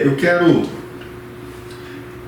Eu quero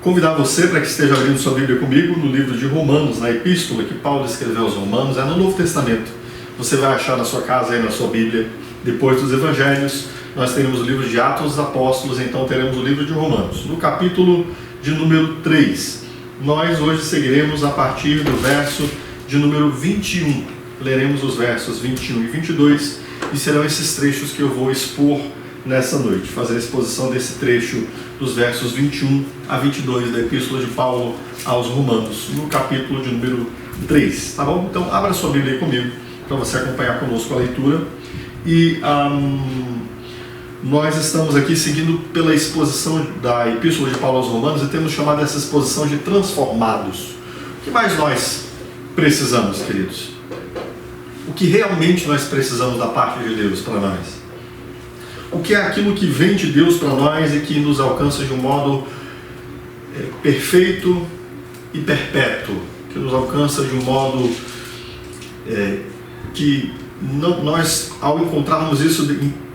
convidar você para que esteja abrindo sua Bíblia comigo no livro de Romanos, na epístola que Paulo escreveu aos Romanos, é no Novo Testamento. Você vai achar na sua casa aí na sua Bíblia, depois dos Evangelhos, nós teremos o livro de Atos dos Apóstolos, então teremos o livro de Romanos. No capítulo de número 3, nós hoje seguiremos a partir do verso de número 21. Leremos os versos 21 e 22 e serão esses trechos que eu vou expor nessa noite, fazer a exposição desse trecho dos versos 21 a 22 da Epístola de Paulo aos Romanos, no capítulo de número 3, tá bom? Então abra sua Bíblia aí comigo, para você acompanhar conosco a leitura. E nós estamos aqui seguindo pela exposição da Epístola de Paulo aos Romanos e temos chamado essa exposição de transformados. O que mais nós precisamos, queridos? O que realmente nós precisamos da parte de Deus para nós? O que é aquilo que vem de Deus para nós e que nos alcança de um modo perfeito e perpétuo, que nos alcança de um modo que nós, ao encontrarmos isso,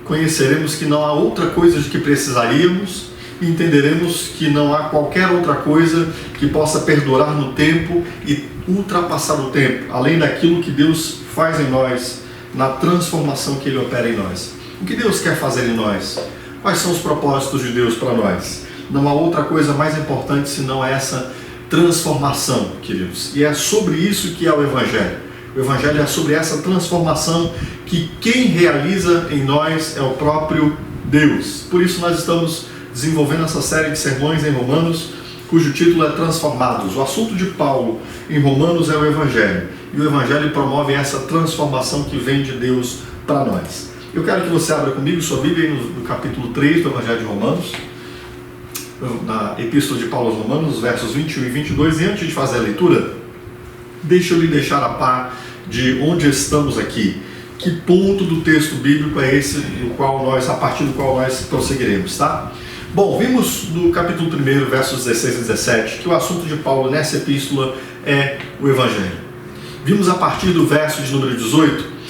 conheceremos que não há outra coisa de que precisaríamos e entenderemos que não há qualquer outra coisa que possa perdurar no tempo e ultrapassar o tempo, além daquilo que Deus faz em nós, na transformação que Ele opera em nós. O que Deus quer fazer em nós? Quais são os propósitos de Deus para nós? Não há outra coisa mais importante senão essa transformação, queridos. E é sobre isso que é o Evangelho. O Evangelho é sobre essa transformação que quem realiza em nós é o próprio Deus. Por isso nós estamos desenvolvendo essa série de sermões em Romanos, cujo título é Transformados. O assunto de Paulo em Romanos é o Evangelho. E o Evangelho promove essa transformação que vem de Deus para nós. Eu quero que você abra comigo sua Bíblia no capítulo 3 do Evangelho de Romanos, na Epístola de Paulo aos Romanos, os versos 21 e 22. E antes de fazer a leitura, deixa eu lhe deixar a par de onde estamos aqui. Que ponto do texto bíblico é esse a partir do qual nós prosseguiremos, tá? Bom, vimos no capítulo 1, versos 16 e 17, que o assunto de Paulo nessa epístola é o Evangelho. Vimos a partir do verso de número 18,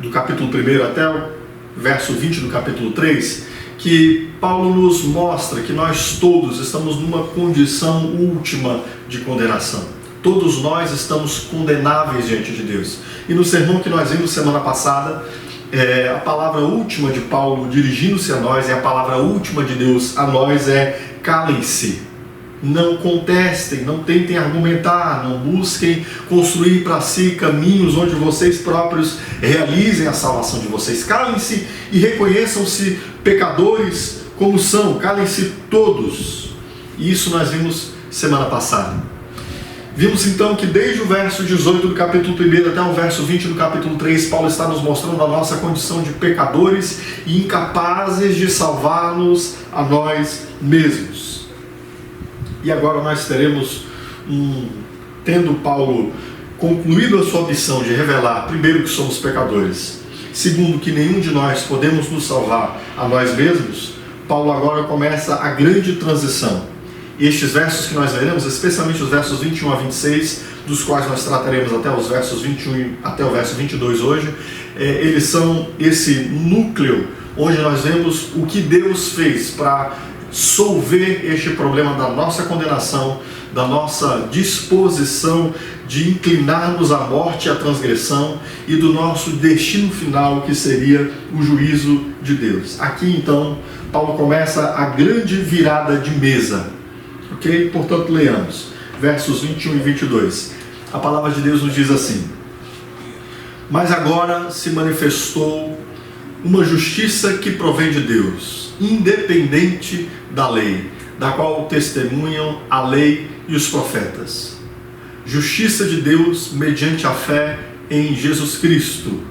do capítulo 1 até o verso 20 do capítulo 3, que Paulo nos mostra que nós todos estamos numa condição última de condenação. Todos nós estamos condenáveis diante de Deus. E no sermão que nós vimos semana passada, a palavra última de Paulo dirigindo-se a nós, e a palavra última de Deus a nós é: calem-se. Não contestem, não tentem argumentar, não busquem construir para si caminhos onde vocês próprios realizem a salvação de vocês. Calem-se e reconheçam-se pecadores como são, calem-se todos. E isso nós vimos semana passada. Vimos então que desde o verso 18 do capítulo 1 até o verso 20 do capítulo 3, Paulo está nos mostrando a nossa condição de pecadores e incapazes de salvar-nos a nós mesmos. E agora nós teremos, tendo Paulo concluído a sua missão de revelar, primeiro, que somos pecadores, segundo, que nenhum de nós podemos nos salvar a nós mesmos, Paulo agora começa a grande transição. E estes versos que nós veremos, especialmente os versos 21 a 26, dos quais nós trataremos até os versos 21 até o verso 22 hoje, eles são esse núcleo onde nós vemos o que Deus fez para solver este problema da nossa condenação, da nossa disposição de inclinarmos à morte e à transgressão e do nosso destino final, que seria o juízo de Deus. Aqui então, Paulo começa a grande virada de mesa. Ok? Portanto, leamos versos 21 e 22. A palavra de Deus nos diz assim: mas agora se manifestou uma justiça que provém de Deus, independente da lei, da qual testemunham a lei e os profetas. Justiça de Deus mediante a fé em Jesus Cristo,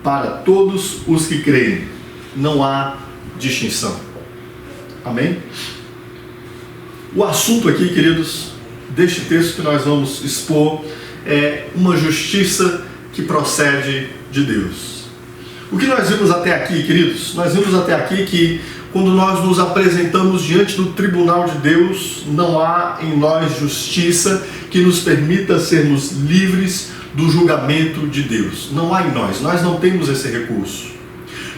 para todos os que creem. Não há distinção. Amém? O assunto aqui, queridos, deste texto que nós vamos expor é uma justiça que procede de Deus. O que nós vimos até aqui, queridos? Nós vimos até aqui que quando nós nos apresentamos diante do tribunal de Deus, não há em nós justiça que nos permita sermos livres do julgamento de Deus. Não há em nós não temos esse recurso.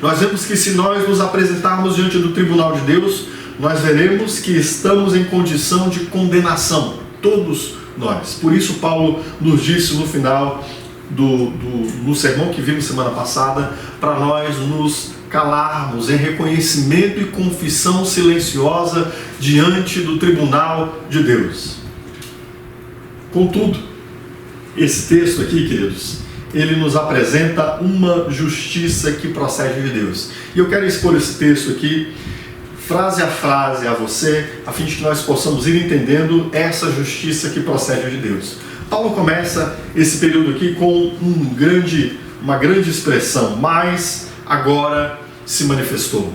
Nós vemos que se nós nos apresentarmos diante do tribunal de Deus, nós veremos que estamos em condição de condenação, todos nós. Por isso Paulo nos disse no final no sermão que vimos semana passada, para nós nos calarmos em reconhecimento e confissão silenciosa diante do tribunal de Deus. Contudo, esse texto aqui, queridos, ele nos apresenta uma justiça que procede de Deus. E eu quero expor esse texto aqui, frase a frase a você, a fim de que nós possamos ir entendendo essa justiça que procede de Deus. Paulo começa esse período aqui com uma grande expressão, mas agora se manifestou.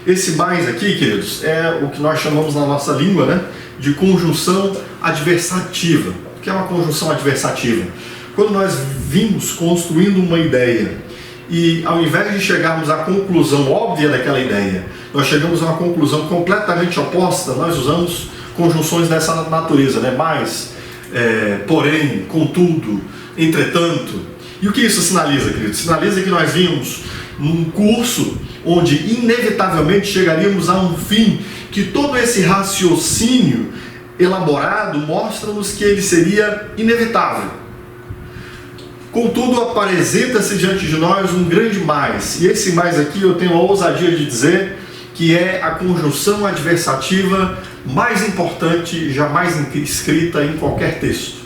Esse mais aqui, queridos, é o que nós chamamos na nossa língua, né, de conjunção adversativa. O que é uma conjunção adversativa? Quando nós vimos construindo uma ideia e ao invés de chegarmos à conclusão óbvia daquela ideia, nós chegamos a uma conclusão completamente oposta, nós usamos conjunções dessa natureza, né? Mas, porém, contudo, entretanto. E o que isso sinaliza, queridos? Sinaliza que nós vimos num curso onde inevitavelmente chegaríamos a um fim, que todo esse raciocínio elaborado mostra-nos que ele seria inevitável. Contudo, apresenta-se diante de nós um grande mais, e esse mais aqui eu tenho a ousadia de dizer que é a conjunção adversativa mais importante jamais escrita em qualquer texto.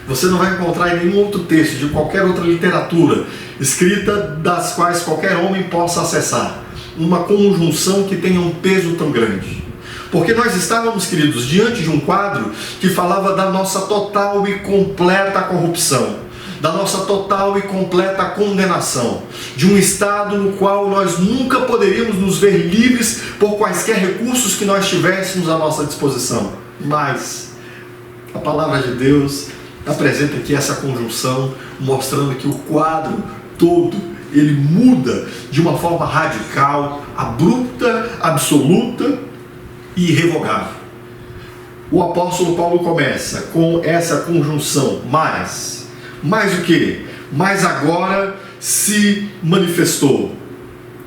Você não vai encontrar em nenhum outro texto, de qualquer outra literatura, escrita das quais qualquer homem possa acessar, uma conjunção que tenha um peso tão grande. Porque nós estávamos, queridos, diante de um quadro que falava da nossa total e completa corrupção, da nossa total e completa condenação, de um estado no qual nós nunca poderíamos nos ver livres por quaisquer recursos que nós tivéssemos à nossa disposição. Mas a palavra de Deus apresenta aqui essa conjunção, mostrando que o quadro todo, ele muda de uma forma radical, abrupta, absoluta e irrevogável. O apóstolo Paulo começa com essa conjunção, mais o que? Mas agora se manifestou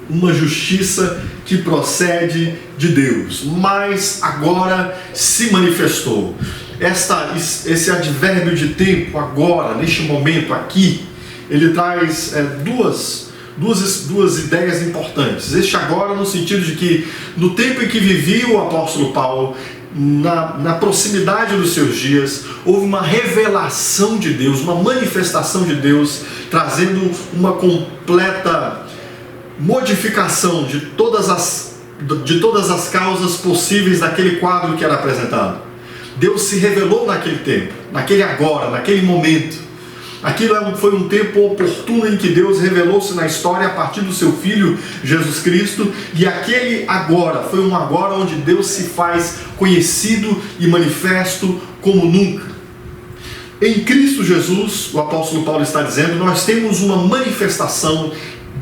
uma justiça que procede de Deus. Mas agora se manifestou. Esse advérbio de tempo, agora, neste momento, aqui, ele traz duas ideias importantes. Este agora no sentido de que no tempo em que vivia o apóstolo Paulo, na proximidade dos seus dias, houve uma revelação de Deus, uma manifestação de Deus, trazendo uma completa modificação de todas as causas possíveis daquele quadro que era apresentado. Deus se revelou naquele tempo, naquele agora, naquele momento. Aquilo foi um tempo oportuno em que Deus revelou-se na história a partir do seu Filho, Jesus Cristo, e aquele agora foi um agora onde Deus se faz conhecido e manifesto como nunca. Em Cristo Jesus, o apóstolo Paulo está dizendo, nós temos uma manifestação,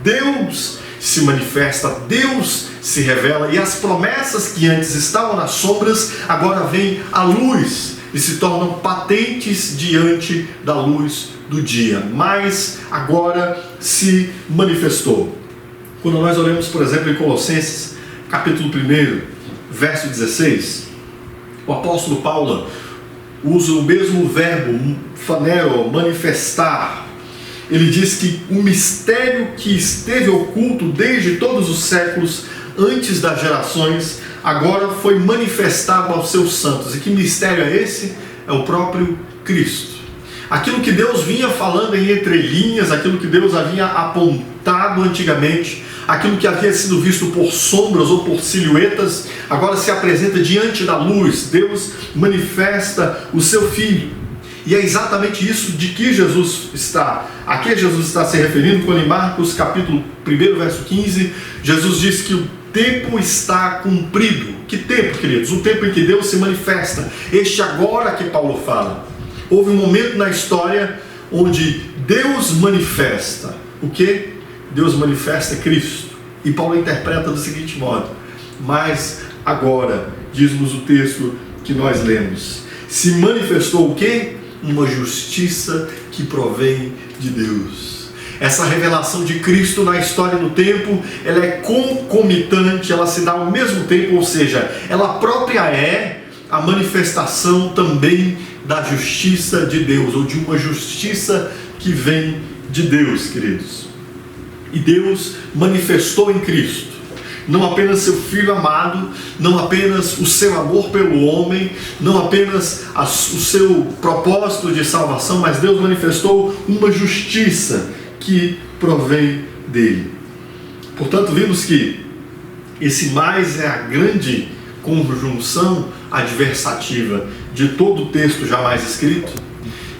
Deus se manifesta, Deus se revela, e as promessas que antes estavam nas sombras, agora vêm à luz e se tornam patentes diante da luz do dia, mas agora se manifestou. Quando nós olhamos, por exemplo, em Colossenses, capítulo 1, verso 16, o apóstolo Paulo usa o mesmo verbo, phanero, manifestar. Ele diz que o mistério que esteve oculto desde todos os séculos, antes das gerações, agora foi manifestado aos seus santos. E que mistério é esse? É o próprio Cristo. Aquilo que Deus vinha falando em entrelinhas, aquilo que Deus havia apontado antigamente, aquilo que havia sido visto por sombras ou por silhuetas, agora se apresenta diante da luz. Deus manifesta o seu Filho. E é exatamente isso de que Jesus está. Aqui Jesus está se referindo quando em Marcos capítulo 1, verso 15, Jesus diz que o tempo está cumprido. Que tempo, queridos? O tempo em que Deus se manifesta. Este agora que Paulo fala. Houve um momento na história onde Deus manifesta. O que? Deus manifesta Cristo. E Paulo interpreta do seguinte modo: mas agora, diz-nos o texto que nós lemos, se manifestou o que? Uma justiça que provém de Deus. Essa revelação de Cristo na história e no tempo, ela é concomitante, ela se dá ao mesmo tempo, ou seja, ela própria é a manifestação também da justiça de Deus, ou de uma justiça que vem de Deus, queridos. E Deus manifestou em Cristo não apenas seu Filho amado, não apenas o seu amor pelo homem, não apenas o seu propósito de salvação, mas Deus manifestou uma justiça que provém dele. Portanto, vimos que esse mais é a grande conjunção adversativa de todo o texto jamais escrito.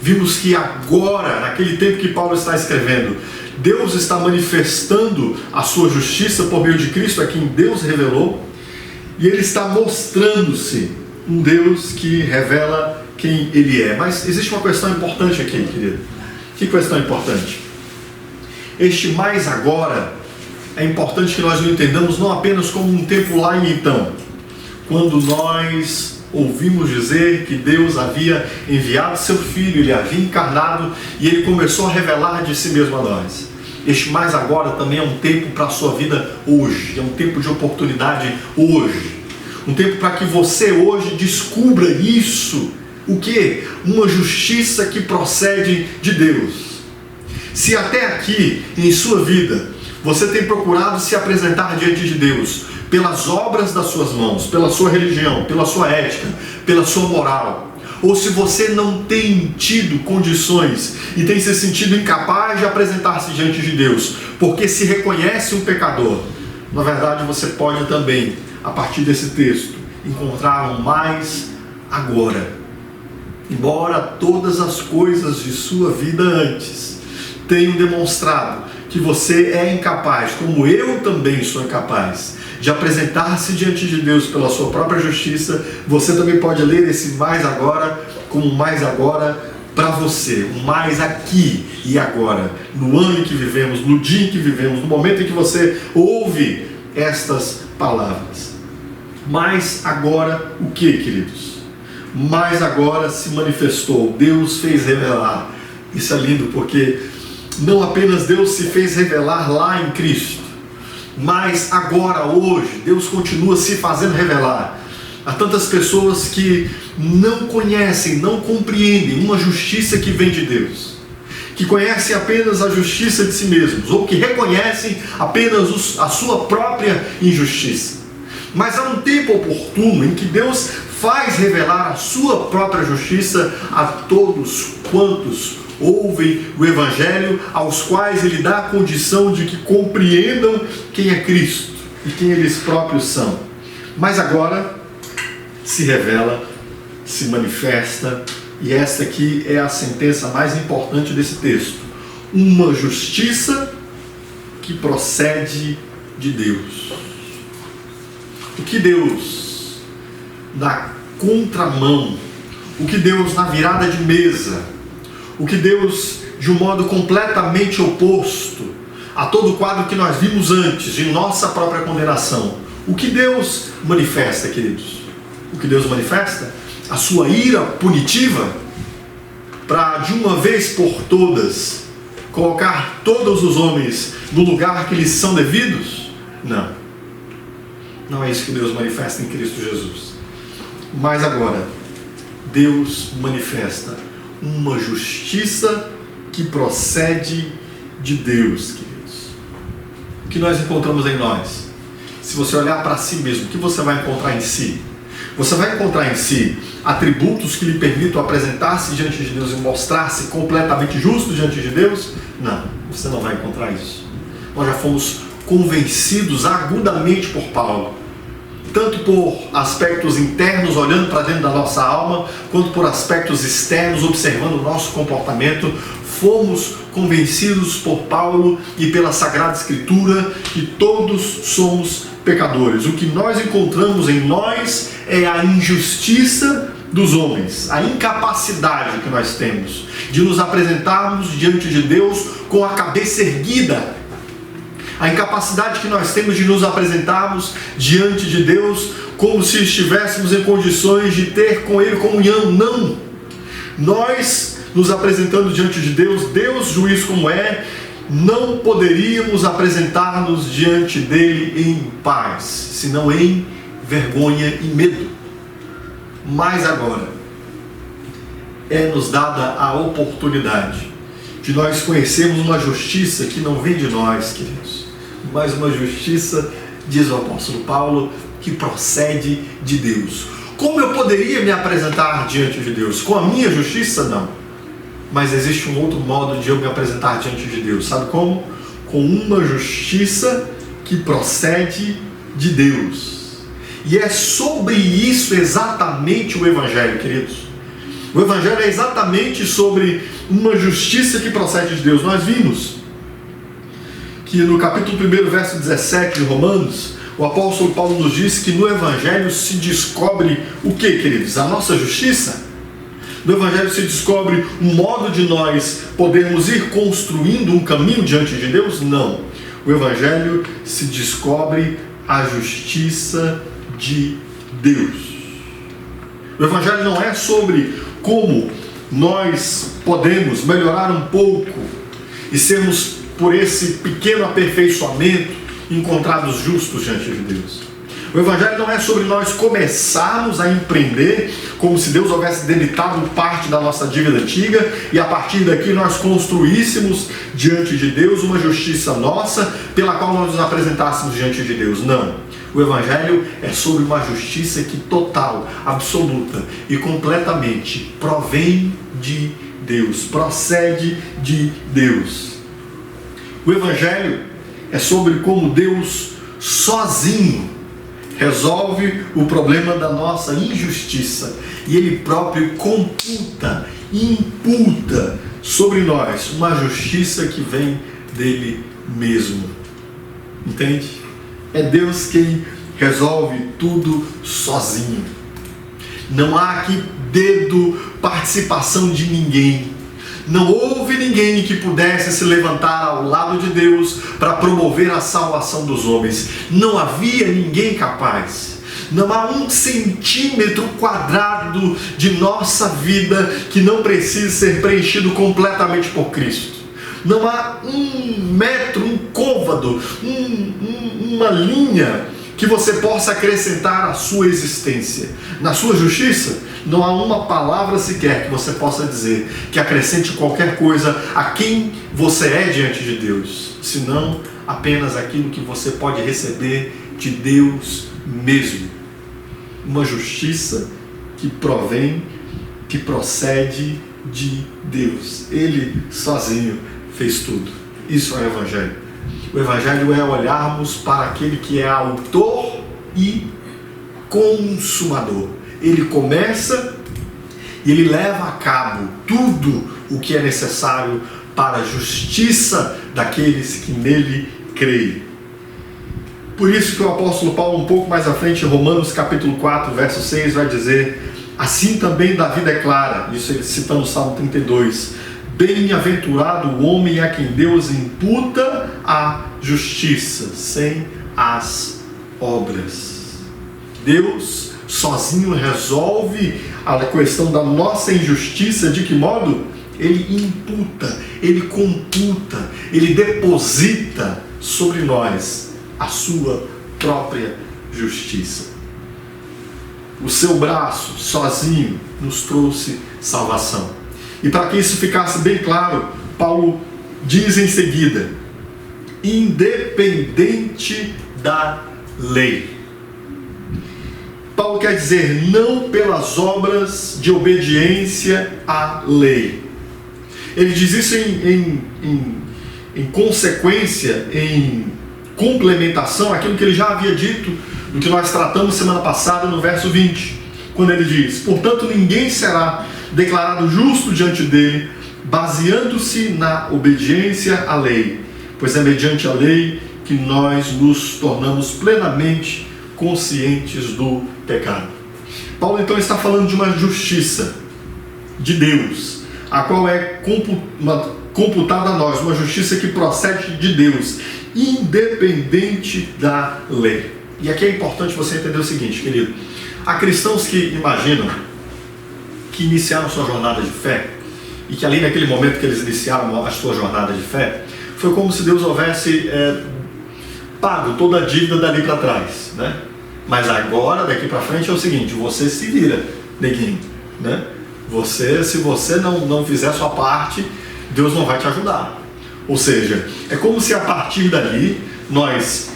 Vimos que agora, naquele tempo que Paulo está escrevendo, Deus está manifestando a sua justiça por meio de Cristo, a quem Deus revelou, e Ele está mostrando-se um Deus que revela quem Ele é. Mas existe uma questão importante aqui, querido. Que questão importante? Este mais agora, é importante que nós o entendamos não apenas como um tempo lá e então, quando nós ouvimos dizer que Deus havia enviado seu Filho, Ele havia encarnado e Ele começou a revelar de si mesmo a nós. Este mais agora também é um tempo para a sua vida hoje, é um tempo de oportunidade hoje, um tempo para que você hoje descubra isso. O que? Uma justiça que procede de Deus. Se até aqui em sua vida você tem procurado se apresentar diante de Deus pelas obras das suas mãos, pela sua religião, pela sua ética, pela sua moral, ou se você não tem tido condições e tem se sentido incapaz de apresentar-se diante de Deus, porque se reconhece um pecador, na verdade você pode também, a partir desse texto, encontrar um mais agora. Embora todas as coisas de sua vida antes tenham demonstrado que você é incapaz, como eu também sou incapaz, de apresentar-se diante de Deus pela sua própria justiça, você também pode ler esse mais agora como um mais agora para você, um mais aqui e agora, no ano em que vivemos, no dia em que vivemos, no momento em que você ouve estas palavras. Mas agora o que, queridos? Mas agora se manifestou, Deus fez revelar. Isso é lindo porque não apenas Deus se fez revelar lá em Cristo, mas agora, hoje, Deus continua se fazendo revelar a tantas pessoas que não conhecem, não compreendem uma justiça que vem de Deus, que conhecem apenas a justiça de si mesmos, ou que reconhecem apenas a sua própria injustiça. Mas há um tempo oportuno em que Deus faz revelar a sua própria justiça a todos quantos ouvem o Evangelho, aos quais Ele dá a condição de que compreendam quem é Cristo e quem eles próprios são. Mas agora se revela, se manifesta, e esta aqui é a sentença mais importante desse texto: uma justiça que procede de Deus. O que Deus, na contramão, o que Deus na virada de mesa, o que Deus, de um modo completamente oposto a todo o quadro que nós vimos antes, de nossa própria condenação, o que Deus manifesta, queridos? O que Deus manifesta? A sua ira punitiva, para de uma vez por todas colocar todos os homens no lugar que lhes são devidos? Não. Não é isso que Deus manifesta em Cristo Jesus. Mas agora, Deus manifesta uma justiça que procede de Deus, queridos. O que nós encontramos em nós? Se você olhar para si mesmo, o que você vai encontrar em si? Você vai encontrar em si atributos que lhe permitam apresentar-se diante de Deus e mostrar-se completamente justo diante de Deus? Não, você não vai encontrar isso. Nós já fomos convencidos agudamente por Paulo, tanto por aspectos internos, olhando para dentro da nossa alma, quanto por aspectos externos, observando o nosso comportamento. Fomos convencidos por Paulo e pela Sagrada Escritura que todos somos pecadores. O que nós encontramos em nós é a injustiça dos homens, a incapacidade que nós temos de nos apresentarmos diante de Deus com a cabeça erguida, a incapacidade que nós temos de nos apresentarmos diante de Deus como se estivéssemos em condições de ter com Ele comunhão. Não! Nós nos apresentando diante de Deus, Deus juiz como é, não poderíamos apresentar-nos diante dele em paz, senão em vergonha e medo. Mas agora é-nos dada a oportunidade de nós conhecermos uma justiça que não vem de nós, queridos, mas uma justiça, diz o apóstolo Paulo, que procede de Deus. Como eu poderia me apresentar diante de Deus? Com a minha justiça? Não. Mas existe um outro modo de eu me apresentar diante de Deus. Sabe como? Com uma justiça que procede de Deus. E é sobre isso exatamente o Evangelho, queridos. O Evangelho é exatamente sobre uma justiça que procede de Deus. Nós vimos que no capítulo 1, verso 17 de Romanos, o apóstolo Paulo nos diz que no Evangelho se descobre o que, queridos? A nossa justiça. No Evangelho se descobre um modo de nós podermos ir construindo um caminho diante de Deus? Não. O Evangelho se descobre a justiça de Deus. O Evangelho não é sobre como nós podemos melhorar um pouco e sermos, por esse pequeno aperfeiçoamento, encontrados justos diante de Deus. O Evangelho não é sobre nós começarmos a empreender como se Deus houvesse debitado parte da nossa dívida antiga e a partir daqui nós construíssemos diante de Deus uma justiça nossa pela qual nós nos apresentássemos diante de Deus. Não. O Evangelho é sobre uma justiça que total, absoluta e completamente provém de Deus, procede de Deus. O Evangelho é sobre como Deus sozinho resolve o problema da nossa injustiça e Ele próprio computa, imputa sobre nós uma justiça que vem dele mesmo. Entende? É Deus quem resolve tudo sozinho. Não há aqui dedo, participação de ninguém. Não houve ninguém que pudesse se levantar ao lado de Deus para promover a salvação dos homens. Não havia ninguém capaz. Não há 1 centímetro quadrado de nossa vida que não precise ser preenchido completamente por Cristo. Não há 1 metro, um côvado, uma linha que você possa acrescentar à sua existência. Na sua justiça, não há uma palavra sequer que você possa dizer que acrescente qualquer coisa a quem você é diante de Deus, senão apenas aquilo que você pode receber de Deus mesmo. Uma justiça que provém, que procede de Deus. Ele sozinho fez tudo. Isso é o Evangelho. O Evangelho é olharmos para aquele que é autor e consumador. Ele começa e ele leva a cabo tudo o que é necessário para a justiça daqueles que nele creem. Por isso que o apóstolo Paulo, um pouco mais à frente, em Romanos capítulo 4, verso 6, vai dizer: assim também Davi declara, isso ele citando o Salmo 32, bem-aventurado o homem a quem Deus imputa a justiça, sem as obras. Deus sozinho resolve a questão da nossa injustiça. De que modo? Ele imputa, ele computa, ele deposita sobre nós a sua própria justiça. O seu braço sozinho nos trouxe salvação. E para que isso ficasse bem claro, Paulo diz em seguida: independente da lei. Paulo quer dizer, não pelas obras de obediência à lei. Ele diz isso em consequência, em complementação àquilo que ele já havia dito, do que nós tratamos semana passada no verso 20, quando ele diz: portanto ninguém será declarado justo diante dele, baseando-se na obediência à lei, pois é mediante a lei que nós nos tornamos plenamente conscientes do pecado. Paulo então está falando de uma justiça de Deus, a qual é computada a nós, uma justiça que procede de Deus, independente da lei. E aqui é importante você entender o seguinte, querido: há cristãos que imaginam que iniciaram sua jornada de fé e que ali naquele momento que eles iniciaram a sua jornada de fé, foi como se Deus houvesse pago toda a dívida dali para trás, né? Mas agora, daqui para frente, é o seguinte: você se vira, neguinho, né? Se você não fizer a sua parte, Deus não vai te ajudar. Ou seja, é como se a partir dali nós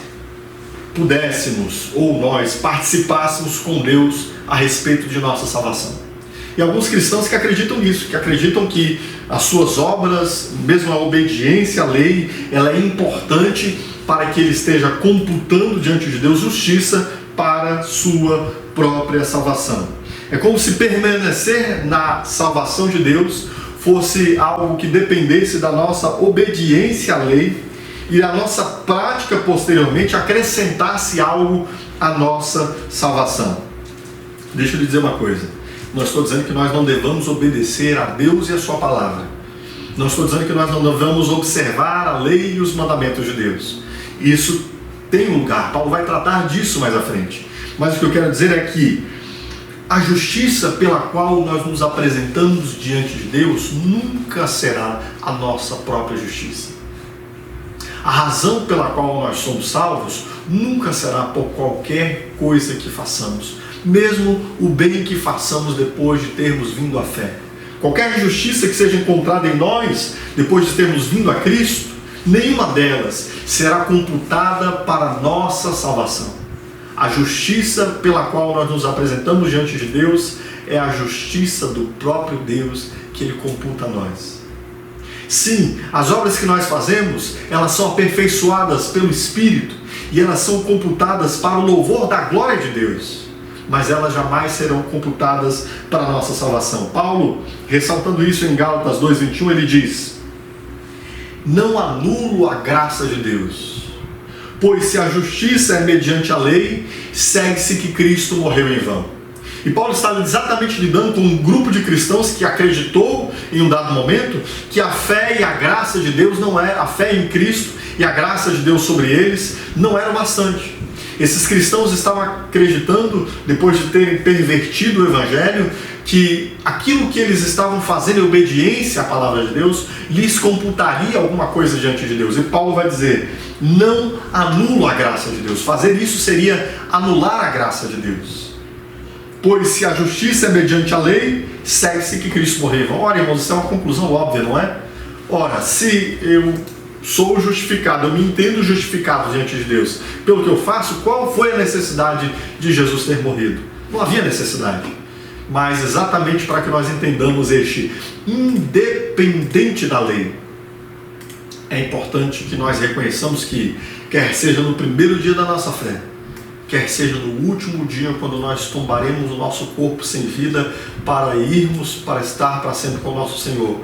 pudéssemos, ou nós participássemos com Deus a respeito de nossa salvação. E alguns cristãos que acreditam nisso, que acreditam que as suas obras, mesmo a obediência à lei, ela é importante para que ele esteja computando diante de Deus justiça para sua própria salvação. É como se permanecer na salvação de Deus fosse algo que dependesse da nossa obediência à lei e a nossa prática posteriormente acrescentasse algo à nossa salvação. Deixa eu lhe dizer uma coisa: não estou dizendo que nós não devamos obedecer a Deus e a sua palavra. Não estou dizendo que nós não devamos observar a lei e os mandamentos de Deus. Isso tem lugar, Paulo vai tratar disso mais à frente. Mas o que eu quero dizer é que a justiça pela qual nós nos apresentamos diante de Deus nunca será a nossa própria justiça. A razão pela qual nós somos salvos nunca será por qualquer coisa que façamos, mesmo o bem que façamos depois de termos vindo à fé. Qualquer justiça que seja encontrada em nós depois de termos vindo a Cristo, nenhuma delas será computada para a nossa salvação. A justiça pela qual nós nos apresentamos diante de Deus é a justiça do próprio Deus que Ele computa a nós. Sim, as obras que nós fazemos, elas são aperfeiçoadas pelo Espírito e elas são computadas para o louvor da glória de Deus, mas elas jamais serão computadas para a nossa salvação. Paulo, ressaltando isso em Gálatas 2:21, ele diz: não anulo a graça de Deus, pois se a justiça é mediante a lei, segue-se que Cristo morreu em vão. E Paulo está exatamente lidando com um grupo de cristãos que acreditou em um dado momento que a fé e a graça de Deus não era, a fé em Cristo e a graça de Deus sobre eles não era bastante. Esses cristãos estavam acreditando, depois de terem pervertido o Evangelho, que aquilo que eles estavam fazendo em obediência à palavra de Deus lhes computaria alguma coisa diante de Deus. E Paulo vai dizer: não anulo a graça de Deus. Fazer isso seria anular a graça de Deus. Pois se a justiça é mediante a lei, segue-se que Cristo morreu. Ora, irmãos, isso é uma conclusão óbvia, não é? Ora, se eu sou justificado, eu me entendo justificado diante de Deus pelo que eu faço, qual foi a necessidade de Jesus ter morrido? Não havia necessidade. Mas exatamente para que nós entendamos este independente da lei, é importante que nós reconheçamos que, quer seja no primeiro dia da nossa fé, quer seja no último dia, quando nós tombaremos o nosso corpo sem vida para irmos, para estar para sempre com o nosso Senhor,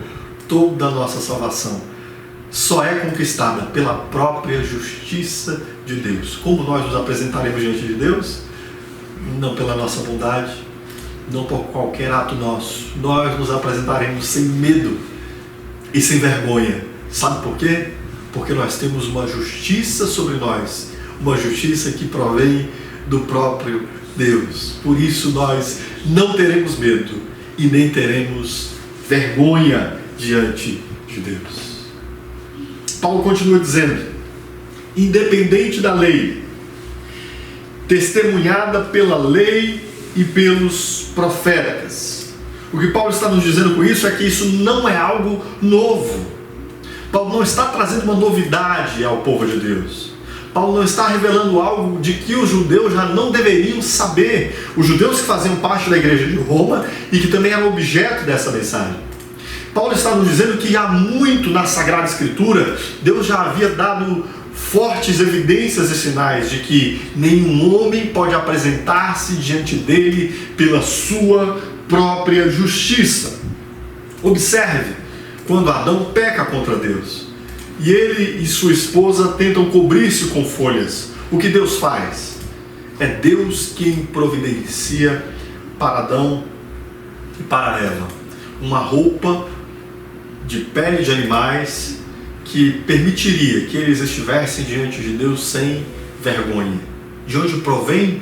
toda a nossa salvação só é conquistada pela própria justiça de Deus. Como nós nos apresentaremos diante de Deus? Não pela nossa bondade, não por qualquer ato nosso. Nós nos apresentaremos sem medo e sem vergonha. Sabe por quê? Porque nós temos uma justiça sobre nós, uma justiça que provém do próprio Deus. Por isso nós não teremos medo e nem teremos vergonha diante de Deus. Paulo continua dizendo: independente da lei, testemunhada pela lei e pelos profetas. O que Paulo está nos dizendo com isso é que isso não é algo novo. Paulo não está trazendo uma novidade ao povo de Deus. Paulo não está revelando algo de que os judeus já não deveriam saber. Os judeus que faziam parte da igreja de Roma e que também eram objeto dessa mensagem. Paulo está nos dizendo que há muito na Sagrada Escritura, Deus já havia dado fortes evidências e sinais de que nenhum homem pode apresentar-se diante dele pela sua própria justiça. Observe, quando Adão peca contra Deus, e ele e sua esposa tentam cobrir-se com folhas, o que Deus faz? É Deus quem providencia para Adão e para Eva uma roupa de pele de animais que permitiria que eles estivessem diante de Deus sem vergonha. De onde provém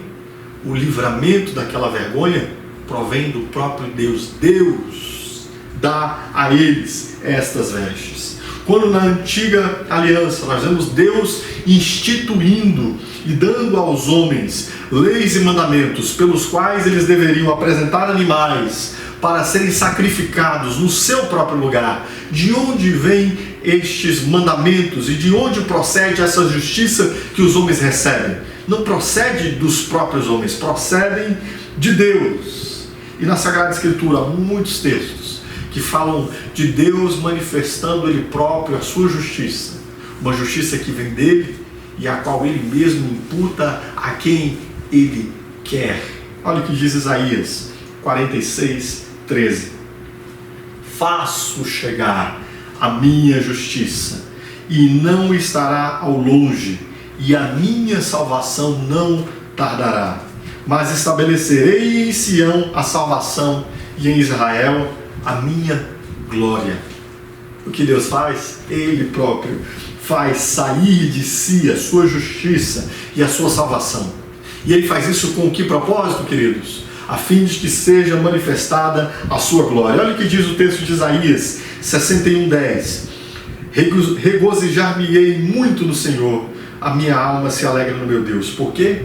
o livramento daquela vergonha? Provém do próprio Deus. Deus dá a eles estas vestes. Quando na antiga aliança nós vemos Deus instituindo e dando aos homens leis e mandamentos pelos quais eles deveriam apresentar animais para serem sacrificados no seu próprio lugar, de onde vêm estes mandamentos e de onde procede essa justiça que os homens recebem? Não procede dos próprios homens, procedem de Deus. E na Sagrada Escritura há muitos textos que falam de Deus manifestando Ele próprio a sua justiça, uma justiça que vem dele e a qual Ele mesmo imputa a quem Ele quer. Olha o que diz Isaías 46:13: faço chegar a minha justiça e não estará ao longe, e a minha salvação não tardará, mas estabelecerei em Sião a salvação e em Israel a minha glória. O que Deus faz? Ele próprio faz sair de si a sua justiça e a sua salvação. E Ele faz isso com que propósito, queridos? A fim de que seja manifestada a sua glória. Olha o que diz o texto de Isaías 61:10: regozijar-me-ei muito no Senhor, a minha alma se alegra no meu Deus. Por quê?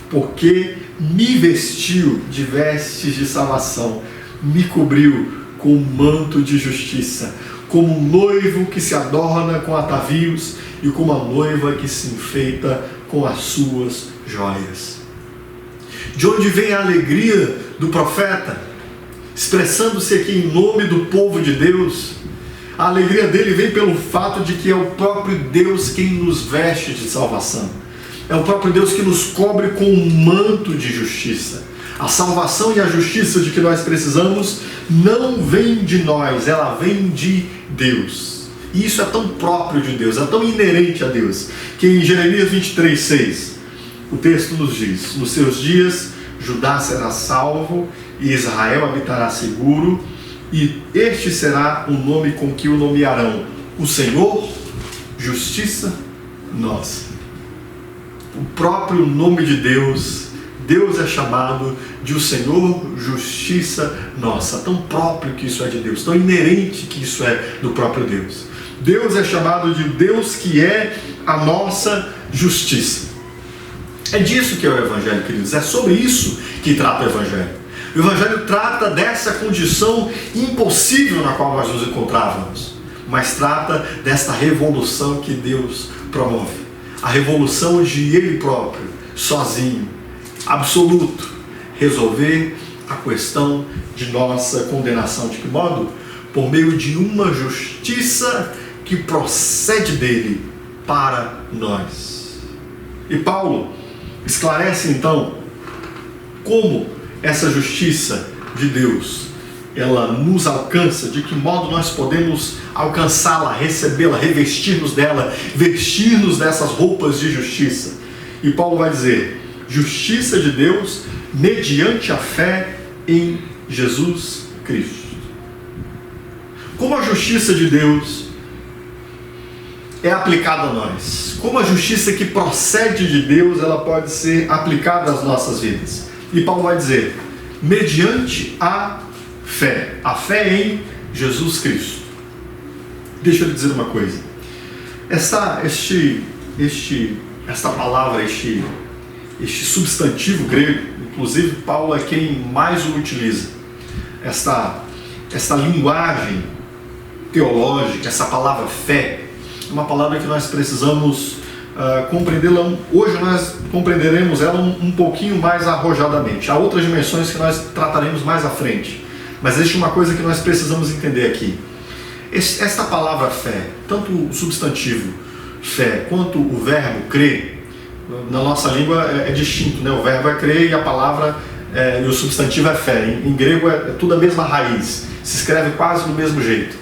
Porque me vestiu de vestes de salvação, me cobriu com um manto de justiça, como um noivo que se adorna com atavios e como a noiva que se enfeita com as suas joias. De onde vem a alegria do profeta, expressando-se aqui em nome do povo de Deus? A alegria dele vem pelo fato de que é o próprio Deus quem nos veste de salvação. É o próprio Deus que nos cobre com um manto de justiça. A salvação e a justiça de que nós precisamos não vem de nós, ela vem de Deus. E isso é tão próprio de Deus, é tão inerente a Deus, que em Jeremias 23:6, o texto nos diz: nos seus dias Judá será salvo e Israel habitará seguro, e este será o nome com que o nomearão: o Senhor, justiça nossa. O próprio nome de Deus, Deus é chamado de o Senhor, justiça nossa. Tão próprio que isso é de Deus, tão inerente que isso é do próprio Deus. Deus é chamado de Deus que é a nossa justiça. É disso que é o Evangelho, queridos. É sobre isso que trata o Evangelho. O Evangelho trata dessa condição impossível na qual nós nos encontrávamos, mas trata desta revolução que Deus promove. A revolução de Ele próprio, sozinho, absoluto, resolver a questão de nossa condenação. De que modo? Por meio de uma justiça que procede dele para nós. E Paulo esclarece então como essa justiça de Deus ela nos alcança, de que modo nós podemos alcançá-la, recebê-la, revestir-nos dela, vestir-nos dessas roupas de justiça. E Paulo vai dizer: justiça de Deus mediante a fé em Jesus Cristo. Como a justiça de Deus é aplicada a nós? Como a justiça que procede de Deus ela pode ser aplicada às nossas vidas? E Paulo vai dizer: mediante a fé em Jesus Cristo. Deixa eu lhe dizer uma coisa. Esta palavra, este substantivo grego, inclusive Paulo é quem mais o utiliza. Esta linguagem teológica, essa palavra fé, é uma palavra que nós precisamos compreendê-la. Hoje nós compreenderemos ela um pouquinho mais arrojadamente. Há outras dimensões que nós trataremos mais à frente. Mas existe uma coisa que nós precisamos entender aqui. Esta palavra fé, tanto o substantivo fé quanto o verbo crer, na nossa língua é distinto, né? O verbo é crer e a palavra e o substantivo é fé. Em grego é tudo a mesma raiz, se escreve quase do mesmo jeito.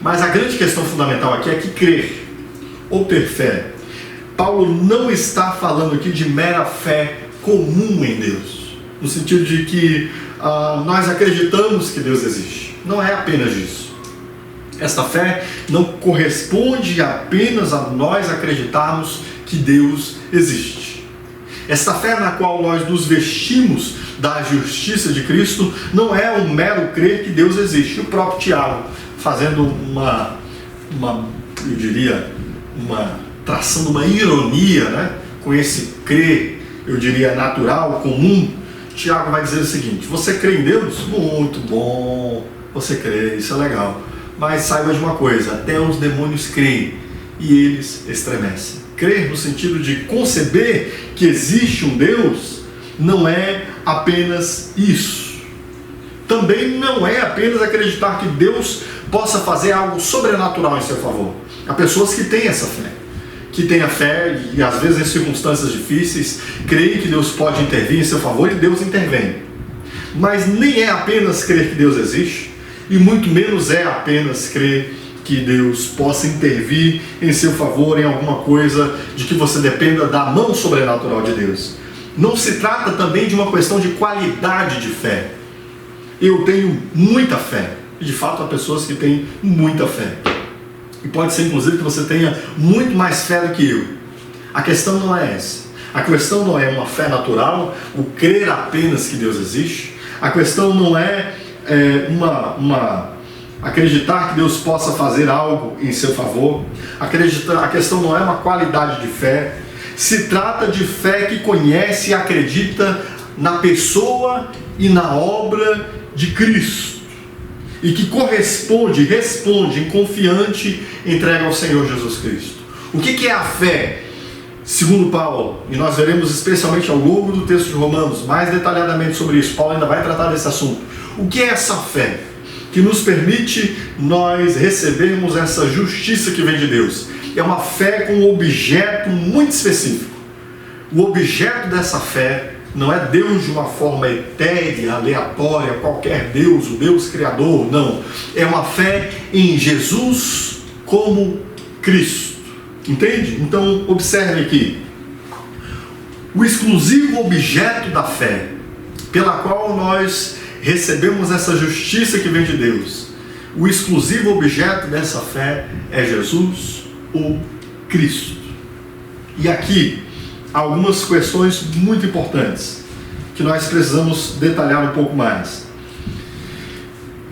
Mas a grande questão fundamental aqui é que crer ou ter fé, Paulo não está falando aqui de mera fé comum em Deus, no sentido de que nós acreditamos que Deus existe. Não é apenas isso. Esta fé não corresponde apenas a nós acreditarmos que Deus existe. Esta fé na qual nós nos vestimos da justiça de Cristo não é um mero crer que Deus existe. O próprio Tiago, fazendo uma eu diria, traçando uma ironia, né, com esse crer, eu diria, natural, comum, Tiago vai dizer o seguinte: você crê em Deus? Muito bom, você crê, isso é legal. Mas saiba de uma coisa, até os demônios creem e eles estremecem. Crer no sentido de conceber que existe um Deus não é apenas isso. Também não é apenas acreditar que Deus possa fazer algo sobrenatural em seu favor. Há pessoas que têm essa fé, que têm a fé e às vezes em circunstâncias difíceis creem que Deus pode intervir em seu favor e Deus intervém. Mas nem é apenas crer que Deus existe e muito menos é apenas crer que Deus possa intervir em seu favor em alguma coisa de que você dependa da mão sobrenatural de Deus. Não se trata também de uma questão de qualidade de fé. Eu tenho muita fé. E de fato há pessoas que têm muita fé. E pode ser inclusive que você tenha muito mais fé do que eu. A questão não é essa. A questão não é uma fé natural, o crer apenas que Deus existe. A questão não é acreditar que Deus possa fazer algo em seu favor. A questão não é uma qualidade de fé. Se trata de fé que conhece e acredita na pessoa e na obra de Cristo. E que responde em confiante entrega ao Senhor Jesus Cristo. O que é a fé? Segundo Paulo, e nós veremos especialmente ao longo do texto de Romanos, mais detalhadamente sobre isso, Paulo ainda vai tratar desse assunto. O que é essa fé que nos permite nós recebermos essa justiça que vem de Deus? É uma fé com um objeto muito específico. O objeto dessa fé não é Deus de uma forma etérea, aleatória, qualquer Deus, o Deus Criador, não. É uma fé em Jesus como Cristo. Entende? Então, observe aqui. O exclusivo objeto da fé, pela qual nós recebemos essa justiça que vem de Deus, o exclusivo objeto dessa fé é Jesus, o Cristo. E aqui, algumas questões muito importantes, que nós precisamos detalhar um pouco mais.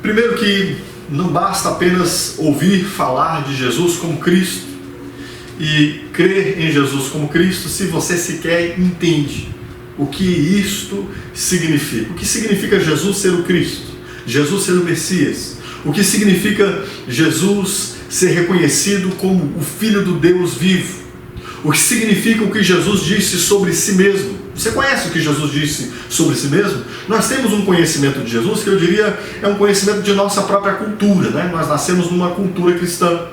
Primeiro que não basta apenas ouvir falar de Jesus como Cristo, e crer em Jesus como Cristo se você sequer entende o que isto significa. O que significa Jesus ser o Cristo? Jesus ser o Messias? O que significa Jesus ser reconhecido como o Filho do Deus vivo? O que significa o que Jesus disse sobre si mesmo? Você conhece o que Jesus disse sobre si mesmo? Nós temos um conhecimento de Jesus que eu diria é um conhecimento de nossa própria cultura, né? Nós nascemos numa cultura cristã,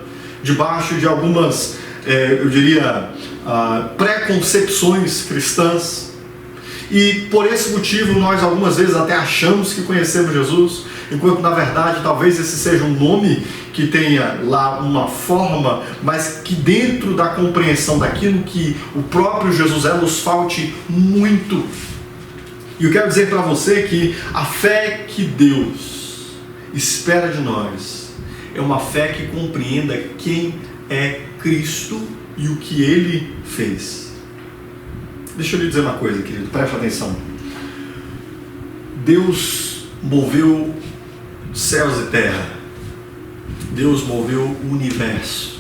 debaixo de algumas eu diria, preconcepções cristãs, e por esse motivo nós algumas vezes até achamos que conhecemos Jesus, enquanto na verdade talvez esse seja um nome que tenha lá uma forma, mas que dentro da compreensão daquilo que o próprio Jesus é, nos falte muito. E eu quero dizer para você que a fé que Deus espera de nós é uma fé que compreenda quem é Cristo e o que Ele fez. Deixa eu lhe dizer uma coisa, querido, preste atenção. Deus moveu céus e terra. Deus moveu o universo.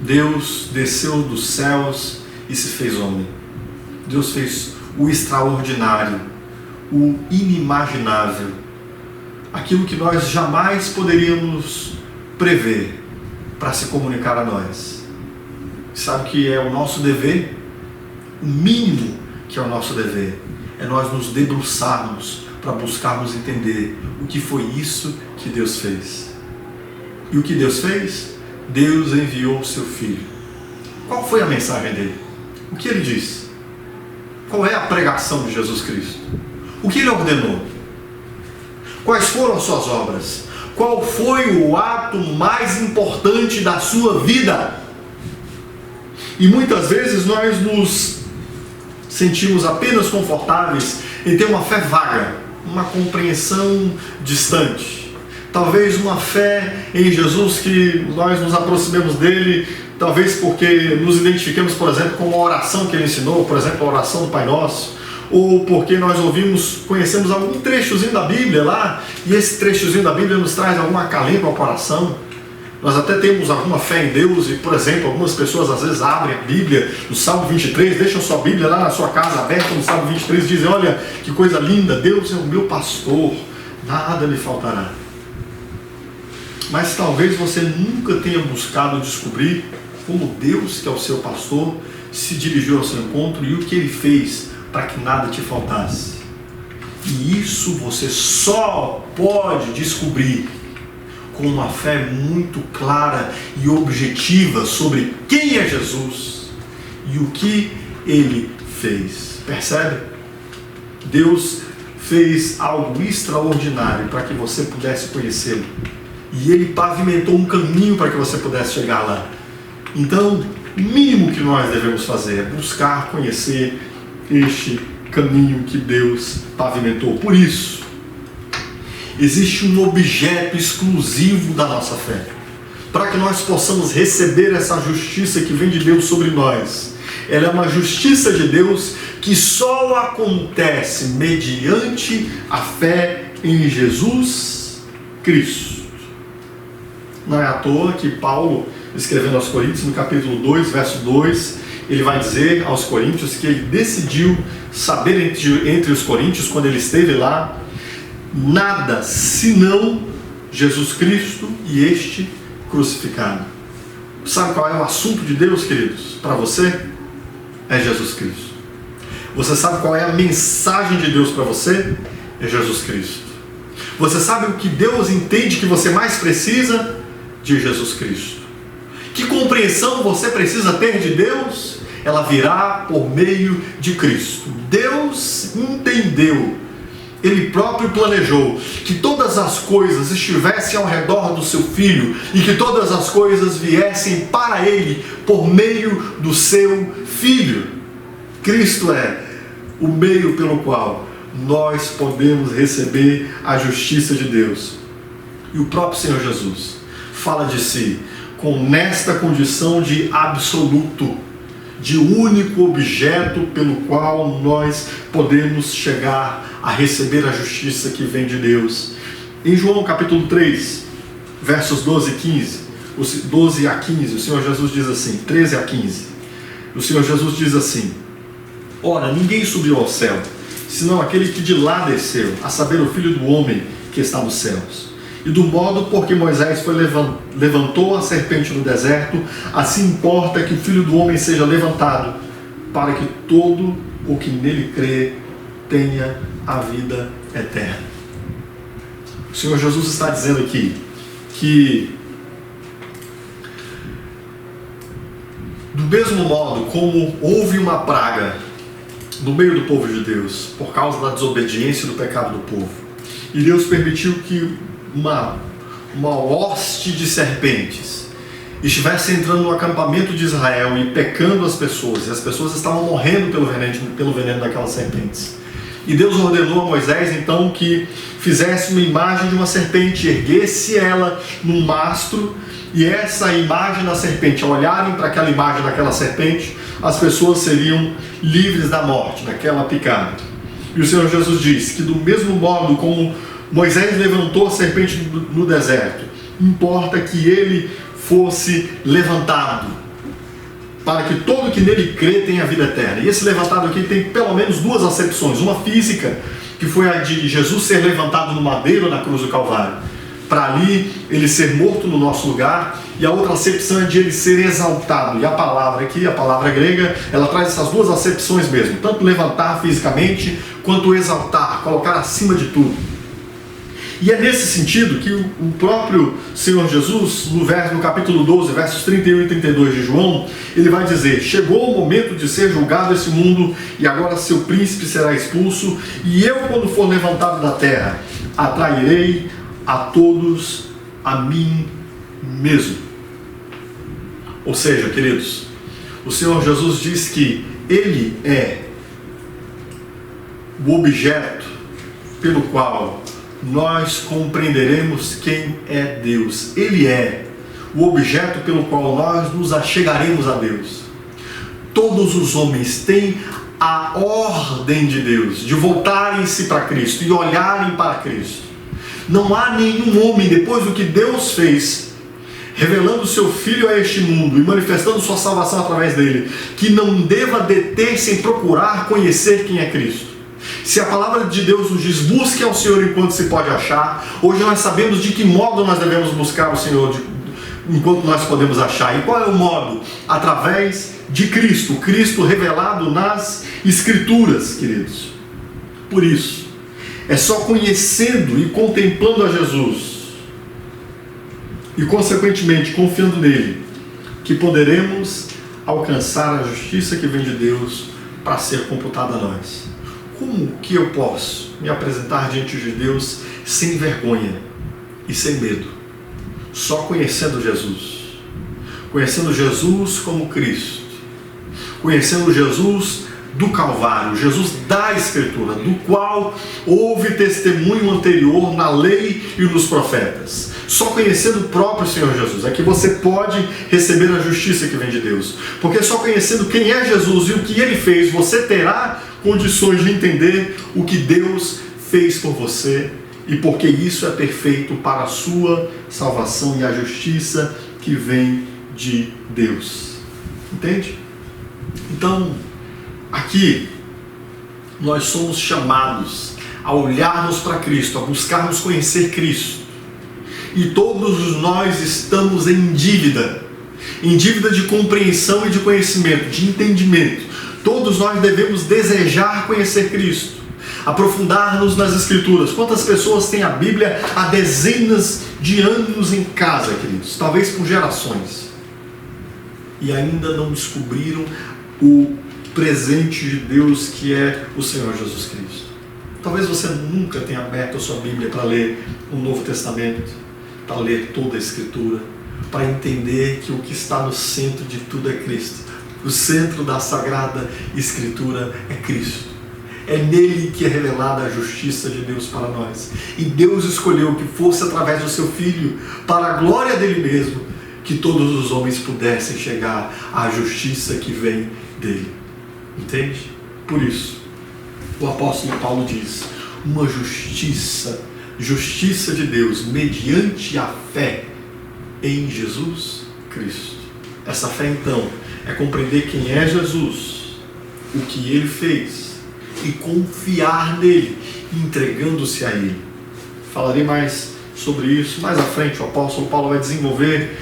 Deus desceu dos céus e se fez homem. Deus fez o extraordinário, o inimaginável, aquilo que nós jamais poderíamos prever, para se comunicar a nós. Sabe que é o nosso dever? O mínimo que é o nosso dever é nós nos debruçarmos para buscarmos entender o que foi isso que Deus fez. E o que Deus fez? Deus enviou o seu Filho. Qual foi a mensagem dele? O que ele disse? Qual é a pregação de Jesus Cristo? O que ele ordenou? Quais foram as suas obras? Qual foi o ato mais importante da sua vida? E muitas vezes nós nos sentimos apenas confortáveis em ter uma fé vaga, uma compreensão distante. Talvez uma fé em Jesus que nós nos aproximemos dele, talvez porque nos identifiquemos, por exemplo, com a oração que ele ensinou, por exemplo, a oração do Pai Nosso, ou porque nós conhecemos algum trechozinho da Bíblia lá, e esse trechozinho da Bíblia nos traz algum acalento ao coração. Nós até temos alguma fé em Deus e, por exemplo, algumas pessoas às vezes abrem a Bíblia no Salmo 23, deixam sua Bíblia lá na sua casa aberta no Salmo 23 e dizem: olha, que coisa linda, Deus é o meu pastor, nada me faltará. Mas talvez você nunca tenha buscado descobrir como Deus, que é o seu pastor, se dirigiu ao seu encontro e o que Ele fez para que nada te faltasse. E isso você só pode descobrir com uma fé muito clara e objetiva sobre quem é Jesus e o que Ele fez. Percebe? Deus fez algo extraordinário para que você pudesse conhecê-lo. E Ele pavimentou um caminho para que você pudesse chegar lá. Então, o mínimo que nós devemos fazer é buscar conhecer este caminho que Deus pavimentou. Por isso, existe um objeto exclusivo da nossa fé, para que nós possamos receber essa justiça que vem de Deus sobre nós. Ela é uma justiça de Deus que só acontece mediante a fé em Jesus Cristo. Não é à toa que Paulo, escrevendo aos Coríntios, no capítulo 2, verso 2, ele vai dizer aos Coríntios que ele decidiu saber entre os coríntios, quando ele esteve lá, nada senão Jesus Cristo e este crucificado. Sabe qual é o assunto de Deus, queridos? Para você, é Jesus Cristo. Você sabe qual é a mensagem de Deus para você? É Jesus Cristo. Você sabe o que Deus entende que você mais precisa? De Jesus Cristo. Que compreensão você precisa ter de Deus? Ela virá por meio de Cristo. Deus entendeu, Ele próprio planejou que todas as coisas estivessem ao redor do seu Filho e que todas as coisas viessem para Ele por meio do seu Filho. Cristo é o meio pelo qual nós podemos receber a justiça de Deus. E o próprio Senhor Jesus fala de si com nesta condição de absoluto, de único objeto pelo qual nós podemos chegar a receber a justiça que vem de Deus. Em João capítulo 3, versos 12 a 15, o Senhor Jesus diz assim, 13 a 15, o Senhor Jesus diz assim: ora, ninguém subiu ao céu, senão aquele que de lá desceu, a saber, o Filho do Homem que está nos céus. E do modo por que Moisés levantou a serpente no deserto, assim importa que o Filho do Homem seja levantado, para que todo o que nele crê tenha a vida eterna. O Senhor Jesus está dizendo aqui que, do mesmo modo como houve uma praga no meio do povo de Deus, por causa da desobediência e do pecado do povo, e Deus permitiu que uma hoste de serpentes estivesse entrando no acampamento de Israel e pecando as pessoas, e as pessoas estavam morrendo pelo veneno daquelas serpentes. E Deus ordenou a Moisés então que fizesse uma imagem de uma serpente, erguesse ela num mastro, e essa imagem da serpente, ao olharem para aquela imagem daquela serpente, as pessoas seriam livres da morte, daquela picada. E o Senhor Jesus diz que do mesmo modo como Moisés levantou a serpente no deserto, importa que ele fosse levantado, para que todo que nele crê tenha vida eterna. E esse levantado aqui tem pelo menos duas acepções. Uma física, que foi a de Jesus ser levantado no madeiro na cruz do Calvário, para ali ele ser morto no nosso lugar, e a outra acepção é de ele ser exaltado. E a palavra aqui, a palavra grega, ela traz essas duas acepções mesmo, tanto levantar fisicamente, quanto exaltar, colocar acima de tudo. E é nesse sentido que o próprio Senhor Jesus, no capítulo 12, versos 31 e 32 de João, ele vai dizer: chegou o momento de ser julgado esse mundo, e agora seu príncipe será expulso, e eu, quando for levantado da terra, atrairei a todos a mim mesmo. Ou seja, queridos, o Senhor Jesus diz que Ele é o objeto pelo qual nós compreenderemos quem é Deus. Ele é o objeto pelo qual nós nos achegaremos a Deus. Todos os homens têm a ordem de Deus de voltarem-se para Cristo e olharem para Cristo. Não há nenhum homem, depois do que Deus fez, revelando o seu Filho a este mundo e manifestando sua salvação através dele, que não deva deter-se em procurar conhecer quem é Cristo. Se a palavra de Deus nos diz, busque ao Senhor enquanto se pode achar, hoje nós sabemos de que modo nós devemos buscar o Senhor enquanto nós podemos achar. E qual é o modo? Através de Cristo, Cristo revelado nas Escrituras, queridos. Por isso, é só conhecendo e contemplando a Jesus, e consequentemente confiando nele, que poderemos alcançar a justiça que vem de Deus para ser computada a nós. Como que eu posso me apresentar diante de Deus sem vergonha e sem medo? Só conhecendo Jesus. Conhecendo Jesus como Cristo. Conhecendo Jesus do Calvário, Jesus da Escritura, do qual houve testemunho anterior na lei e nos profetas. Só conhecendo o próprio Senhor Jesus é que você pode receber a justiça que vem de Deus. Porque só conhecendo quem é Jesus e o que ele fez, você terá condições de entender o que Deus fez por você e porque isso é perfeito para a sua salvação e a justiça que vem de Deus. Entende? Então, aqui nós somos chamados a olharmos para Cristo, a buscarmos conhecer Cristo. E todos nós estamos em dívida de compreensão e de conhecimento, de entendimento. Todos nós devemos desejar conhecer Cristo, aprofundar-nos nas Escrituras. Quantas pessoas têm a Bíblia há dezenas de anos em casa, queridos? Talvez por gerações. E ainda não descobriram o presente de Deus que é o Senhor Jesus Cristo. Talvez você nunca tenha aberto a sua Bíblia para ler o Novo Testamento, para ler toda a Escritura, para entender que o que está no centro de tudo é Cristo. O centro da Sagrada Escritura é Cristo. É nele que é revelada a justiça de Deus para nós. E Deus escolheu que fosse através do seu Filho, para a glória dele mesmo, que todos os homens pudessem chegar à justiça que vem dele. Entende? Por isso, o apóstolo Paulo diz, uma justiça de Deus mediante a fé em Jesus Cristo. Essa fé, então, é compreender quem é Jesus, o que ele fez e confiar nele, entregando-se a ele. Falarei mais sobre isso mais à frente. O apóstolo Paulo vai desenvolver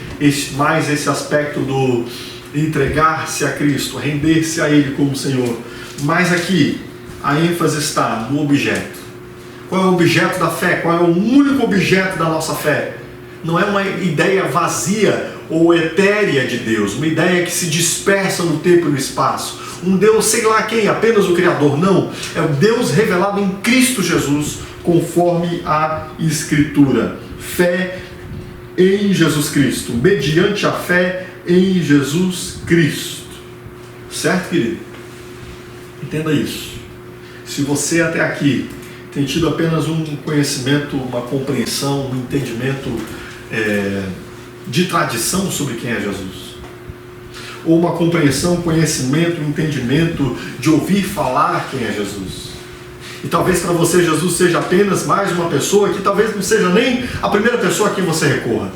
mais esse aspecto do entregar-se a Cristo, render-se a ele como Senhor. Mas aqui a ênfase está no objeto. Qual é o objeto da fé? Qual é o único objeto da nossa fé? Não é uma ideia vazia ou etérea de Deus, uma ideia que se dispersa no tempo e no espaço. Um Deus sei lá quem, apenas o Criador. Não, é o Deus revelado em Cristo Jesus, conforme a Escritura. Fé em Jesus Cristo, mediante a fé em Jesus Cristo. Certo, querido? Entenda isso. Se você até aqui tem tido apenas um conhecimento, uma compreensão, um entendimento de tradição sobre quem é Jesus, ou uma compreensão, conhecimento, entendimento de ouvir falar quem é Jesus, e talvez para você Jesus seja apenas mais uma pessoa que talvez não seja nem a primeira pessoa a quem você recorra.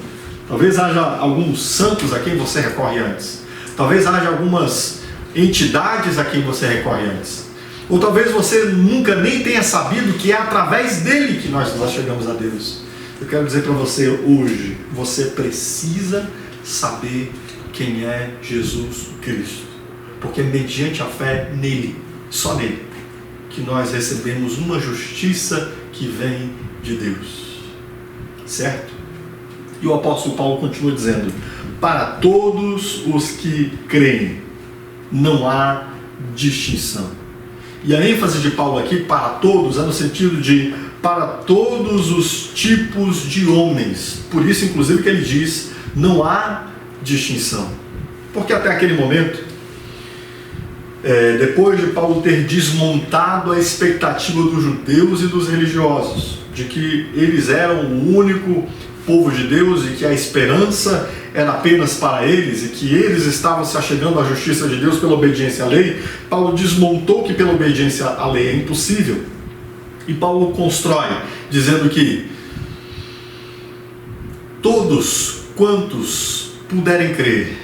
Talvez haja alguns santos a quem você recorre antes. Talvez haja algumas entidades a quem você recorre antes. Ou talvez você nunca nem tenha sabido que é através dele que nós chegamos a Deus. Eu quero dizer para você hoje, você precisa saber quem é Jesus Cristo. Porque é mediante a fé nele, só nele, que nós recebemos uma justiça que vem de Deus. Certo? E o apóstolo Paulo continua dizendo, para todos os que creem, não há distinção. E a ênfase de Paulo aqui, para todos, é no sentido de para todos os tipos de homens. Por isso, inclusive, que ele diz, não há distinção. Porque até aquele momento, depois de Paulo ter desmontado a expectativa dos judeus e dos religiosos, de que eles eram o único povo de Deus e que a esperança era apenas para eles e que eles estavam se achegando à justiça de Deus pela obediência à lei, Paulo desmontou que pela obediência à lei é impossível. E Paulo constrói, dizendo que todos quantos puderem crer,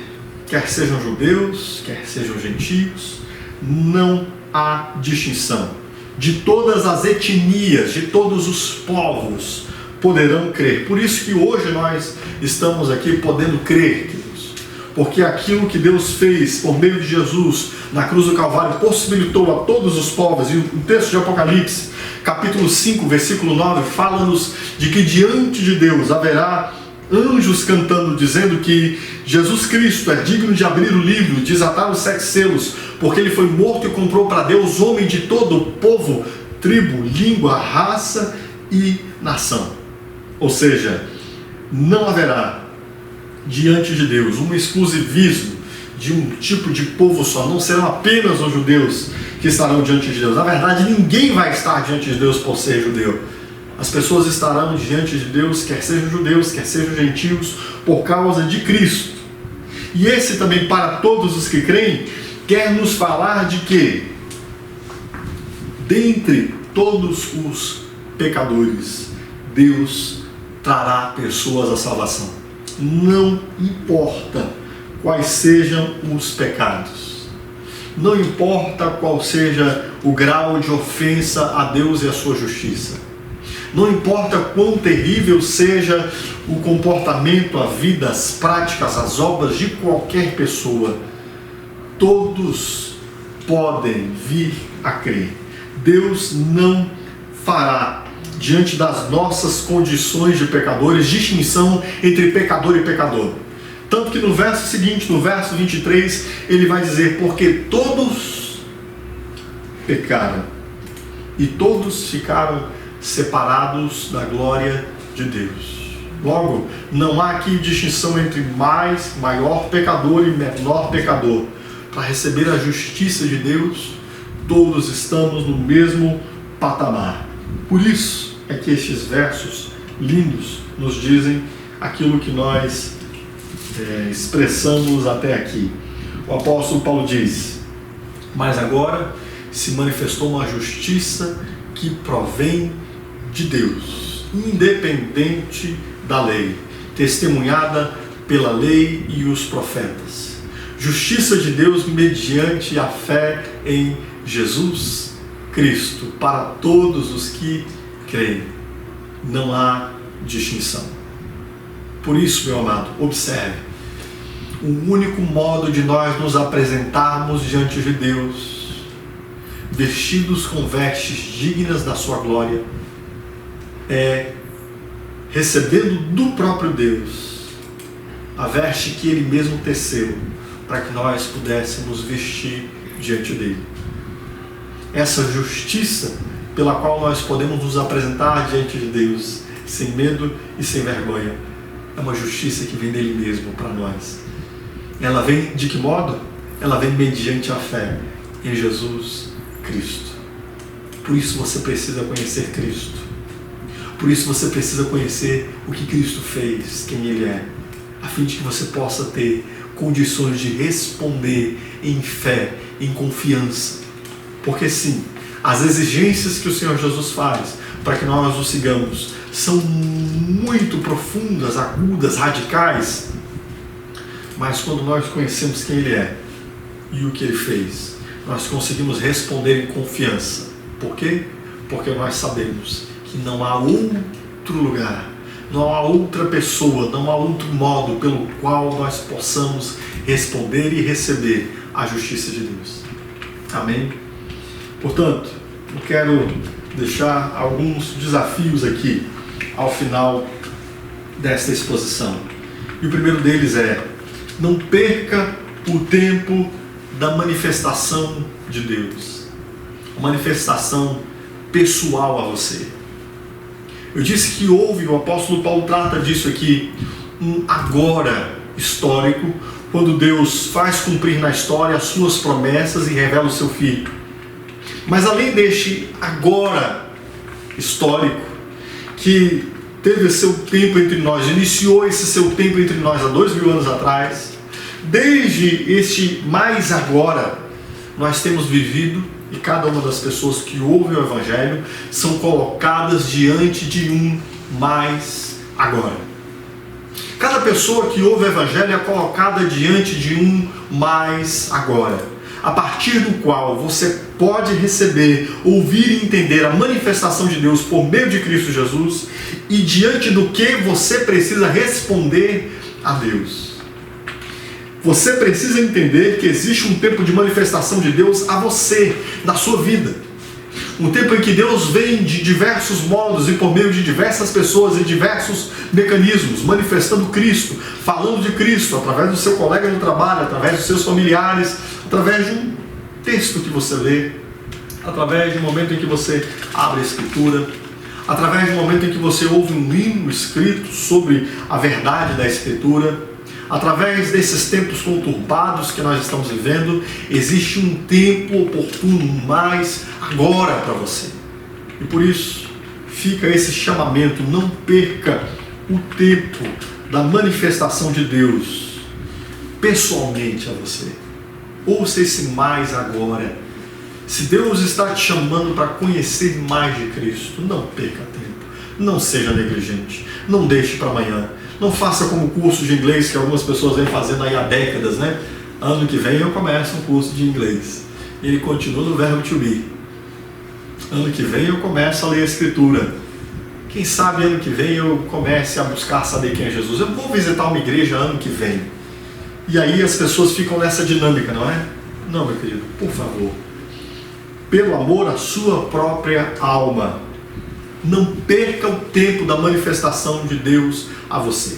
quer sejam judeus, quer sejam gentios, não há distinção. De todas as etnias, de todos os povos poderão crer. Por isso que hoje nós estamos aqui podendo crer, queridos, porque aquilo que Deus fez por meio de Jesus na cruz do Calvário possibilitou a todos os povos. E o texto de Apocalipse, capítulo 5, versículo 9, fala-nos de que diante de Deus haverá anjos cantando, dizendo que Jesus Cristo é digno de abrir o livro, desatar os 7 selos, porque ele foi morto e comprou para Deus homem de todo o povo, tribo, língua, raça e nação. Ou seja, não haverá diante de Deus um exclusivismo de um tipo de povo só. Não serão apenas os judeus que estarão diante de Deus. Na verdade, ninguém vai estar diante de Deus por ser judeu. As pessoas estarão diante de Deus, quer sejam judeus, quer sejam gentios, por causa de Cristo. E esse também, para todos os que creem, quer nos falar de que, dentre todos os pecadores, Deus trará pessoas à salvação. Não importa quais sejam os pecados. Não importa qual seja o grau de ofensa a Deus e a sua justiça. Não importa quão terrível seja o comportamento, a vida, as práticas, as obras de qualquer pessoa, todos podem vir a crer. Deus não fará, diante das nossas condições de pecadores, distinção entre pecador e pecador. Tanto que no verso seguinte, no verso 23, ele vai dizer: porque todos pecaram e todos ficaram separados da glória de Deus. Logo, não há aqui distinção entre maior pecador e menor pecador. Para receber a justiça de Deus, todos estamos no mesmo patamar. Por isso é que estes versos lindos nos dizem aquilo que nós expressamos até aqui. O apóstolo Paulo diz: mas agora se manifestou uma justiça que provém de Deus, independente da lei, testemunhada pela lei e os profetas. Justiça de Deus mediante a fé em Jesus Cristo, para todos os que creem. Não há distinção. Por isso, meu amado, observe: o único modo de nós nos apresentarmos diante de Deus, vestidos com vestes dignas da sua glória, é recebendo do próprio Deus a veste que Ele mesmo teceu, para que nós pudéssemos vestir diante dele. Essa justiça pela qual nós podemos nos apresentar diante de Deus, sem medo e sem vergonha, é uma justiça que vem dele mesmo para nós. Ela vem de que modo? Ela vem mediante a fé em Jesus Cristo. Por isso você precisa conhecer Cristo. Por isso você precisa conhecer o que Cristo fez, quem Ele é, a fim de que você possa ter condições de responder em fé, em confiança. Porque sim, as exigências que o Senhor Jesus faz para que nós o sigamos são muito profundas, agudas, radicais. Mas quando nós conhecemos quem Ele é e o que Ele fez, nós conseguimos responder em confiança. Por quê? Porque nós sabemos que não há outro lugar, não há outra pessoa, não há outro modo pelo qual nós possamos responder e receber a justiça de Deus. Amém? Portanto, eu quero deixar alguns desafios aqui ao final desta exposição. E o primeiro deles é: não perca o tempo da manifestação de Deus, a manifestação pessoal a você. Eu disse que houve, o apóstolo Paulo trata disso aqui, um agora histórico, quando Deus faz cumprir na história as suas promessas e revela o seu Filho. Mas além deste agora histórico, que teve seu tempo entre nós, iniciou esse seu tempo entre nós há 2000 anos atrás, desde este mais agora, nós temos vivido, e cada uma das pessoas que ouvem o Evangelho são colocadas diante de um mais agora. Cada pessoa que ouve o Evangelho é colocada diante de um mais agora, a partir do qual você pode receber, ouvir e entender a manifestação de Deus por meio de Cristo Jesus e diante do que você precisa responder a Deus. Você precisa entender que existe um tempo de manifestação de Deus a você, na sua vida. Um tempo em que Deus vem de diversos modos e por meio de diversas pessoas e diversos mecanismos, manifestando Cristo, falando de Cristo, através do seu colega no trabalho, através dos seus familiares, através de um texto que você lê, através de um momento em que você abre a Escritura, através de um momento em que você ouve um hino escrito sobre a verdade da Escritura. Através desses tempos conturbados que nós estamos vivendo, existe um tempo oportuno mais agora para você. E por isso, fica esse chamamento, não perca o tempo da manifestação de Deus pessoalmente a você. Ouça esse mais agora. Se Deus está te chamando para conhecer mais de Cristo, não perca tempo. Não seja negligente. Não deixe para amanhã. Não faça como o curso de inglês que algumas pessoas vêm fazendo aí há décadas, né? Ano que vem eu começo um curso de inglês. E ele continua no verbo to be. Ano que vem eu começo a ler a Escritura. Quem sabe ano que vem eu comece a buscar saber quem é Jesus. Eu vou visitar uma igreja ano que vem. E aí as pessoas ficam nessa dinâmica, não é? Não, meu querido, por favor. Pelo amor à sua própria alma, não perca o tempo da manifestação de Deus a você.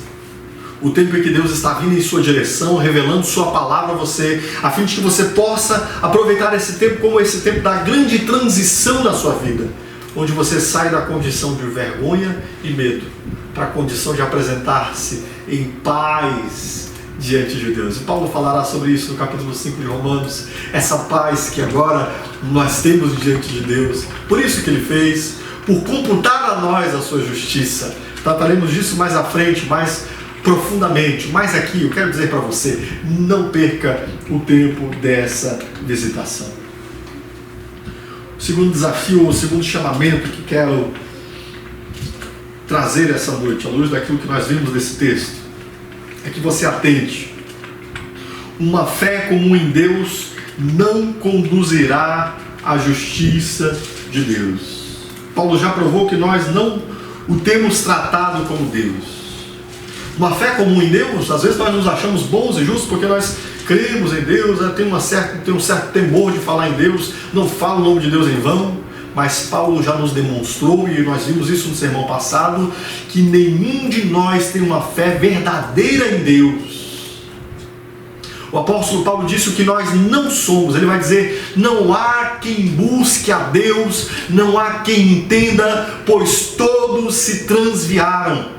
O tempo em que Deus está vindo em sua direção, revelando sua palavra a você, a fim de que você possa aproveitar esse tempo como esse tempo da grande transição na sua vida, onde você sai da condição de vergonha e medo para a condição de apresentar-se em paz diante de Deus. E Paulo falará sobre isso no capítulo 5 de Romanos, essa paz que agora nós temos diante de Deus. Por isso que ele fez, por computar a nós a sua justiça. Trataremos disso mais à frente, mais profundamente. Mas aqui eu quero dizer para você, não perca o tempo dessa visitação. O segundo desafio, o segundo chamamento que quero trazer essa noite, à luz daquilo que nós vimos nesse texto, é que você atente. Uma fé comum em Deus não conduzirá à justiça de Deus. Paulo já provou que nós não o temos tratado como Deus. Uma fé comum em Deus, às vezes nós nos achamos bons e justos porque nós cremos em Deus, tem um certo temor de falar em Deus, não fala o nome de Deus em vão, mas Paulo já nos demonstrou, e nós vimos isso no sermão passado, que nenhum de nós tem uma fé verdadeira em Deus. O apóstolo Paulo disse o que nós não somos. Ele vai dizer, não há quem busque a Deus, não há quem entenda, pois todos se transviaram.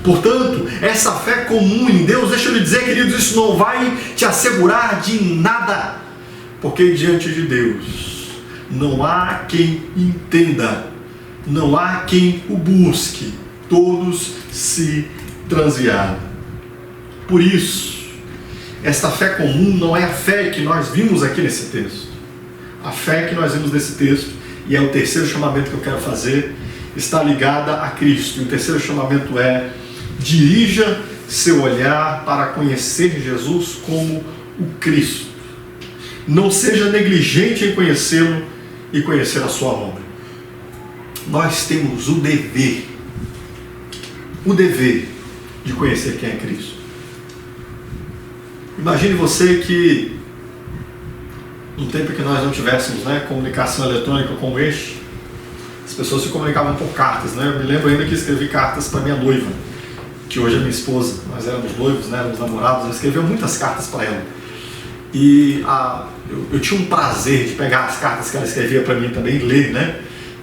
Portanto, essa fé comum em Deus, deixa eu lhe dizer, queridos, isso não vai te assegurar de nada, porque diante de Deus não há quem entenda, não há quem o busque, todos se transviaram. Por isso, esta fé comum não é a fé que nós vimos aqui nesse texto. A fé que nós vimos nesse texto, e é o terceiro chamamento que eu quero fazer, está ligada a Cristo. E o terceiro chamamento é: dirija seu olhar para conhecer Jesus como o Cristo. Não seja negligente em conhecê-lo e conhecer a sua obra. Nós temos o dever de conhecer quem é Cristo. Imagine você que no tempo que nós não tivéssemos comunicação eletrônica como este, as pessoas se comunicavam por cartas. Eu me lembro ainda que escrevi cartas para minha noiva, que hoje é minha esposa. Nós éramos noivos, éramos namorados, eu escrevia muitas cartas para ela. E eu tinha um prazer de pegar as cartas que ela escrevia para mim também e ler,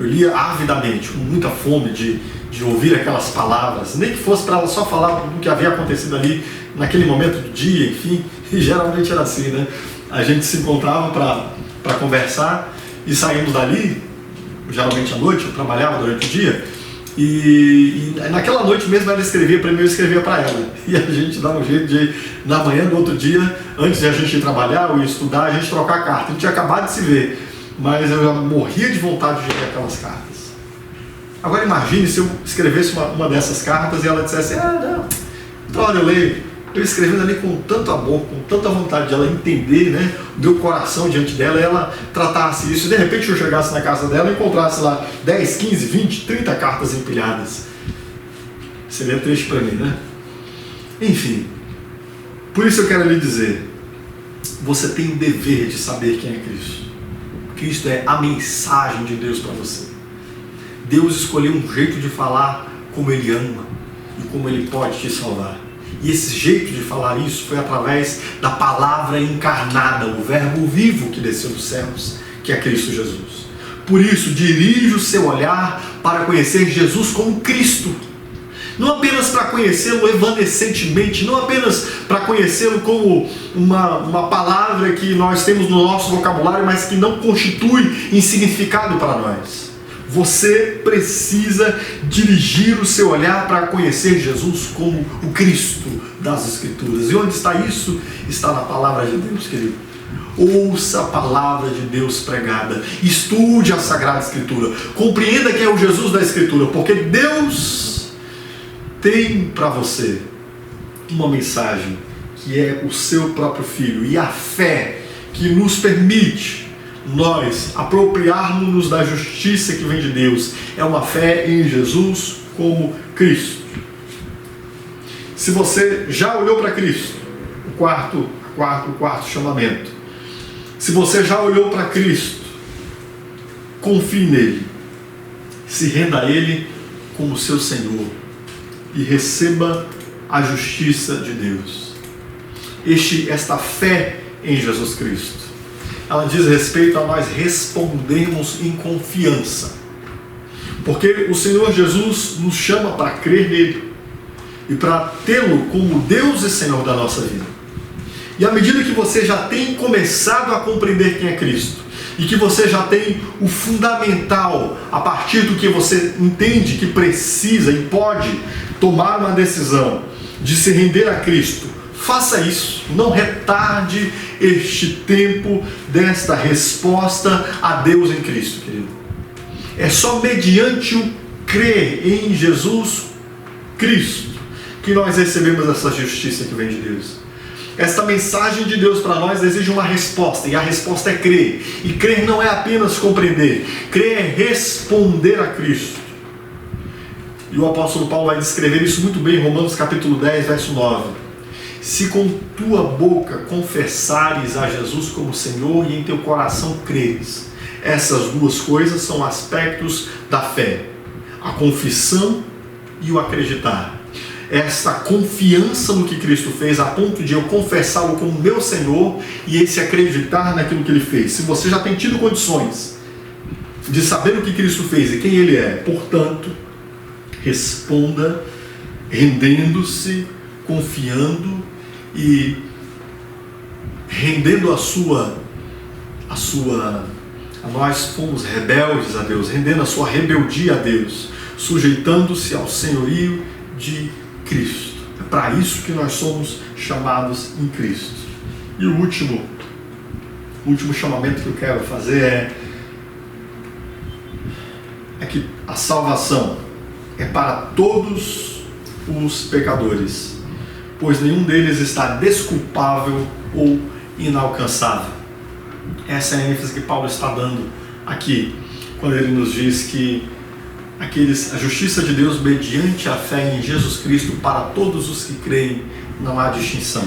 Eu lia avidamente, com muita fome de ouvir aquelas palavras, nem que fosse para ela só falar do que havia acontecido ali naquele momento do dia, enfim. E geralmente era assim, A gente se encontrava para conversar e saímos dali, geralmente à noite, eu trabalhava durante o dia, e naquela noite mesmo ela escrevia para mim, eu escrevia para ela. E a gente dava um jeito de, na manhã do outro dia, antes de a gente ir trabalhar ou ir estudar, a gente trocar a carta. A gente tinha acabado de se ver, mas eu já morria de vontade de ler aquelas cartas. Agora imagine se eu escrevesse uma dessas cartas e ela dissesse, não, Outra hora eu leio, eu escrevendo ali com tanto amor, com tanta vontade de ela entender, né, o meu coração diante dela, ela tratasse isso, e de repente eu chegasse na casa dela e encontrasse lá 10, 15, 20, 30 cartas empilhadas. Seria triste para mim, né? Enfim, por isso eu quero lhe dizer, você tem o dever de saber quem é Cristo. Cristo é a mensagem de Deus para você. Deus escolheu um jeito de falar como Ele ama e como Ele pode te salvar. E esse jeito de falar isso foi através da palavra encarnada, o verbo vivo que desceu dos céus, que é Cristo Jesus. Por isso, dirige o seu olhar para conhecer Jesus como Cristo. Não apenas para conhecê-lo evanescentemente, não apenas para conhecê-lo como uma palavra que nós temos no nosso vocabulário, mas que não constitui em significado para nós. Você precisa dirigir o seu olhar para conhecer Jesus como o Cristo das Escrituras. E onde está isso? Está na palavra de Deus, querido. Ouça a palavra de Deus pregada. Estude a Sagrada Escritura. Compreenda quem é o Jesus da Escritura, porque Deus tem para você uma mensagem que é o seu próprio Filho. E a fé que nos permite nós apropriarmos-nos da justiça que vem de Deus é uma fé em Jesus como Cristo. Se você já olhou para Cristo, o quarto chamamento, se você já olhou para Cristo, confie nele, se renda a Ele como seu Senhor e receba a justiça de Deus. Esta fé em Jesus Cristo, ela diz respeito a nós respondermos em confiança. Porque o Senhor Jesus nos chama para crer nele e para tê-lo como Deus e Senhor da nossa vida. E à medida que você já tem começado a compreender quem é Cristo, e que você já tem o fundamental, a partir do que você entende que precisa e pode tomar uma decisão de se render a Cristo, faça isso, não retarde este tempo desta resposta a Deus em Cristo, querido. É só mediante o crer em Jesus Cristo que nós recebemos essa justiça que vem de Deus. Esta mensagem de Deus para nós exige uma resposta, e a resposta é crer. E crer não é apenas compreender, crer é responder a Cristo. E o apóstolo Paulo vai descrever isso muito bem em Romanos capítulo 10, verso 9. Se com tua boca confessares a Jesus como Senhor e em teu coração creres. Essas duas coisas são aspectos da fé. A confissão e o acreditar. Esta confiança no que Cristo fez, a ponto de eu confessá-lo como meu Senhor e esse acreditar naquilo que Ele fez. Se você já tem tido condições de saber o que Cristo fez e quem Ele é, portanto, responda rendendo-se, confiando e rendendo nós fomos rebeldes a Deus, rendendo a sua rebeldia a Deus, sujeitando-se ao senhorio de Cristo. É para isso que nós somos chamados em Cristo. E o último chamamento que eu quero fazer é que a salvação é para todos os pecadores, pois nenhum deles está desculpável ou inalcançável. Essa é a ênfase que Paulo está dando aqui, quando ele nos diz que a justiça de Deus mediante a fé em Jesus Cristo para todos os que creem não há distinção.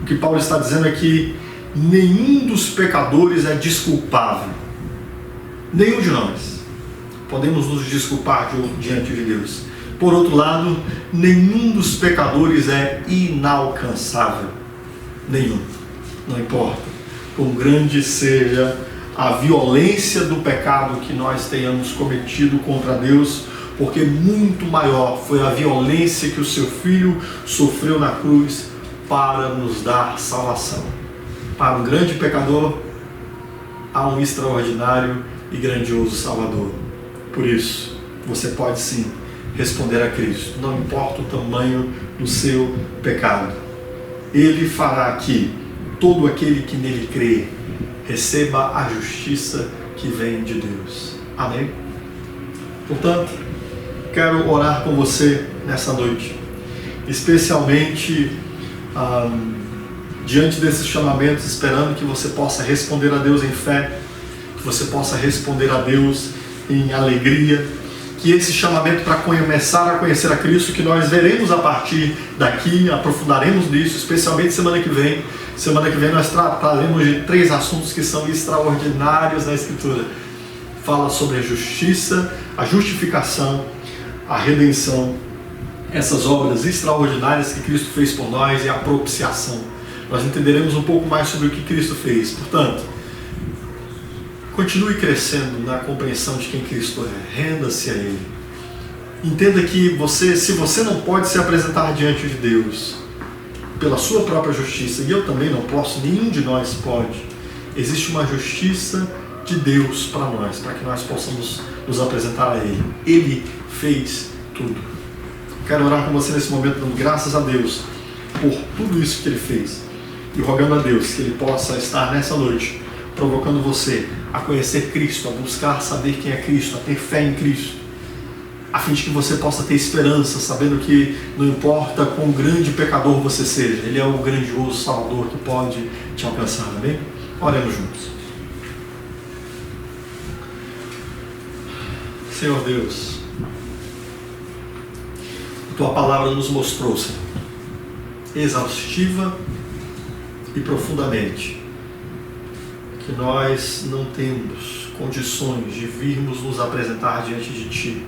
O que Paulo está dizendo é que nenhum dos pecadores é desculpável. Nenhum de nós podemos nos desculpar diante de Deus. Por outro lado, nenhum dos pecadores é inalcançável. Nenhum. Não importa quão grande seja a violência do pecado que nós tenhamos cometido contra Deus, porque muito maior foi a violência que o seu Filho sofreu na cruz para nos dar salvação. Para um grande pecador, há um extraordinário e grandioso Salvador. Por isso, você pode sim responder a Cristo, não importa o tamanho do seu pecado. Ele fará que todo aquele que nele crê receba a justiça que vem de Deus. Amém? Portanto, quero orar com você nessa noite especialmente diante desses chamamentos, esperando que você possa responder a Deus em fé, que você possa responder a Deus em alegria, que esse chamamento para começar a conhecer a Cristo, que nós veremos a partir daqui, aprofundaremos nisso, especialmente semana que vem. Semana que vem nós trataremos de 3 assuntos que são extraordinários na Escritura. Fala sobre a justiça, a justificação, a redenção, essas obras extraordinárias que Cristo fez por nós e a propiciação. Nós entenderemos um pouco mais sobre o que Cristo fez. Portanto, continue crescendo na compreensão de quem Cristo é. Renda-se a Ele. Entenda que se você não pode se apresentar diante de Deus pela sua própria justiça, e eu também não posso, nenhum de nós pode, existe uma justiça de Deus para nós, para que nós possamos nos apresentar a Ele. Ele fez tudo. Quero orar com você nesse momento, dando graças a Deus por tudo isso que Ele fez e rogando a Deus que Ele possa estar nessa noite provocando você a conhecer Cristo, a buscar saber quem é Cristo, a ter fé em Cristo, a fim de que você possa ter esperança, sabendo que não importa quão grande pecador você seja, Ele é o grandioso Salvador que pode te alcançar, amém? Oremos juntos. Senhor Deus, a Tua Palavra nos mostrou, Senhor, exaustiva e profundamente, que nós não temos condições de virmos nos apresentar diante de Ti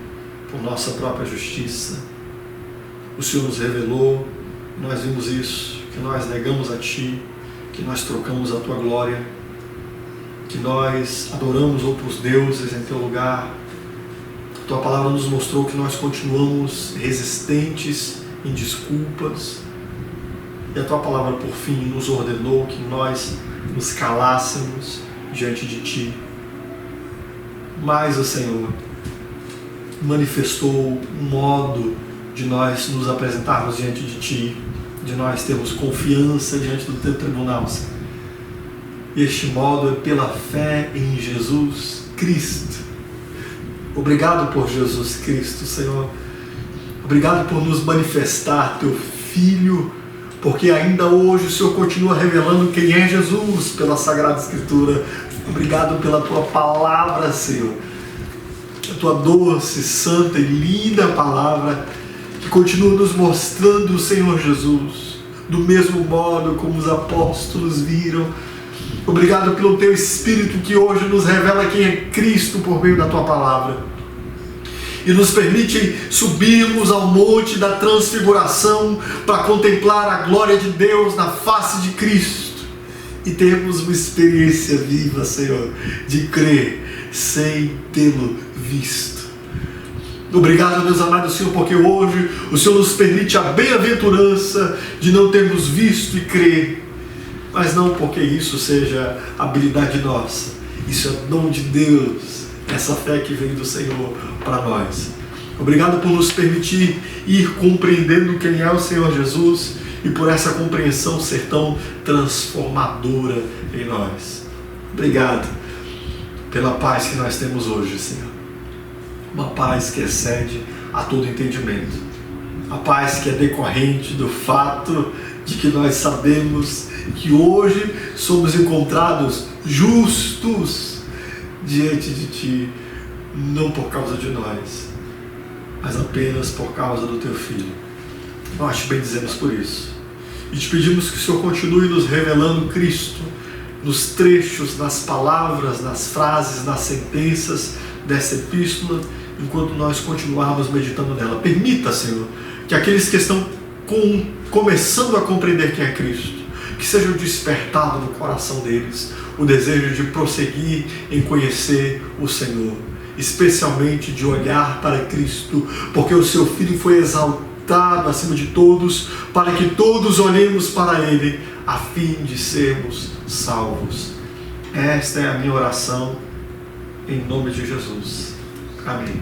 por nossa própria justiça. O Senhor nos revelou, nós vimos isso, que nós negamos a Ti, que nós trocamos a Tua glória, que nós adoramos outros deuses em Teu lugar. A Tua Palavra nos mostrou que nós continuamos resistentes em desculpas, e a Tua Palavra, por fim, nos ordenou que nós nos calássemos diante de Ti. Mas o Senhor manifestou um modo de nós nos apresentarmos diante de Ti, de nós termos confiança diante do Teu tribunal, Senhor. E este modo é pela fé em Jesus Cristo. Obrigado por Jesus Cristo, Senhor. Obrigado por nos manifestar Teu Filho, porque ainda hoje o Senhor continua revelando quem é Jesus pela Sagrada Escritura. Obrigado pela Tua Palavra, Senhor. A Tua doce, santa e linda Palavra, que continua nos mostrando o Senhor Jesus, do mesmo modo como os apóstolos viram. Obrigado pelo Teu Espírito, que hoje nos revela quem é Cristo por meio da Tua Palavra, e nos permite subirmos ao monte da transfiguração para contemplar a glória de Deus na face de Cristo e termos uma experiência viva, Senhor, de crer sem tê-lo visto. Obrigado, Deus amado, Senhor, porque hoje o Senhor nos permite a bem-aventurança de não termos visto e crer, mas não porque isso seja habilidade nossa, isso é dom de Deus, essa fé que vem do Senhor para nós. Obrigado por nos permitir ir compreendendo quem é o Senhor Jesus e por essa compreensão ser tão transformadora em nós. Obrigado pela paz que nós temos hoje, Senhor. Uma paz que excede a todo entendimento. A paz que é decorrente do fato de que nós sabemos que hoje somos encontrados justos diante de Ti, não por causa de nós, mas apenas por causa do Teu Filho. Nós te bendizemos por isso e te pedimos que o Senhor continue nos revelando Cristo nos trechos, nas palavras, nas frases, nas sentenças dessa epístola, enquanto nós continuarmos meditando nela. Permita, Senhor, que aqueles que estão começando a compreender quem é Cristo, que seja despertado no coração deles o desejo de prosseguir em conhecer o Senhor, especialmente de olhar para Cristo, porque o Seu Filho foi exaltado acima de todos, para que todos olhemos para Ele, a fim de sermos salvos. Esta é a minha oração, em nome de Jesus. Amém.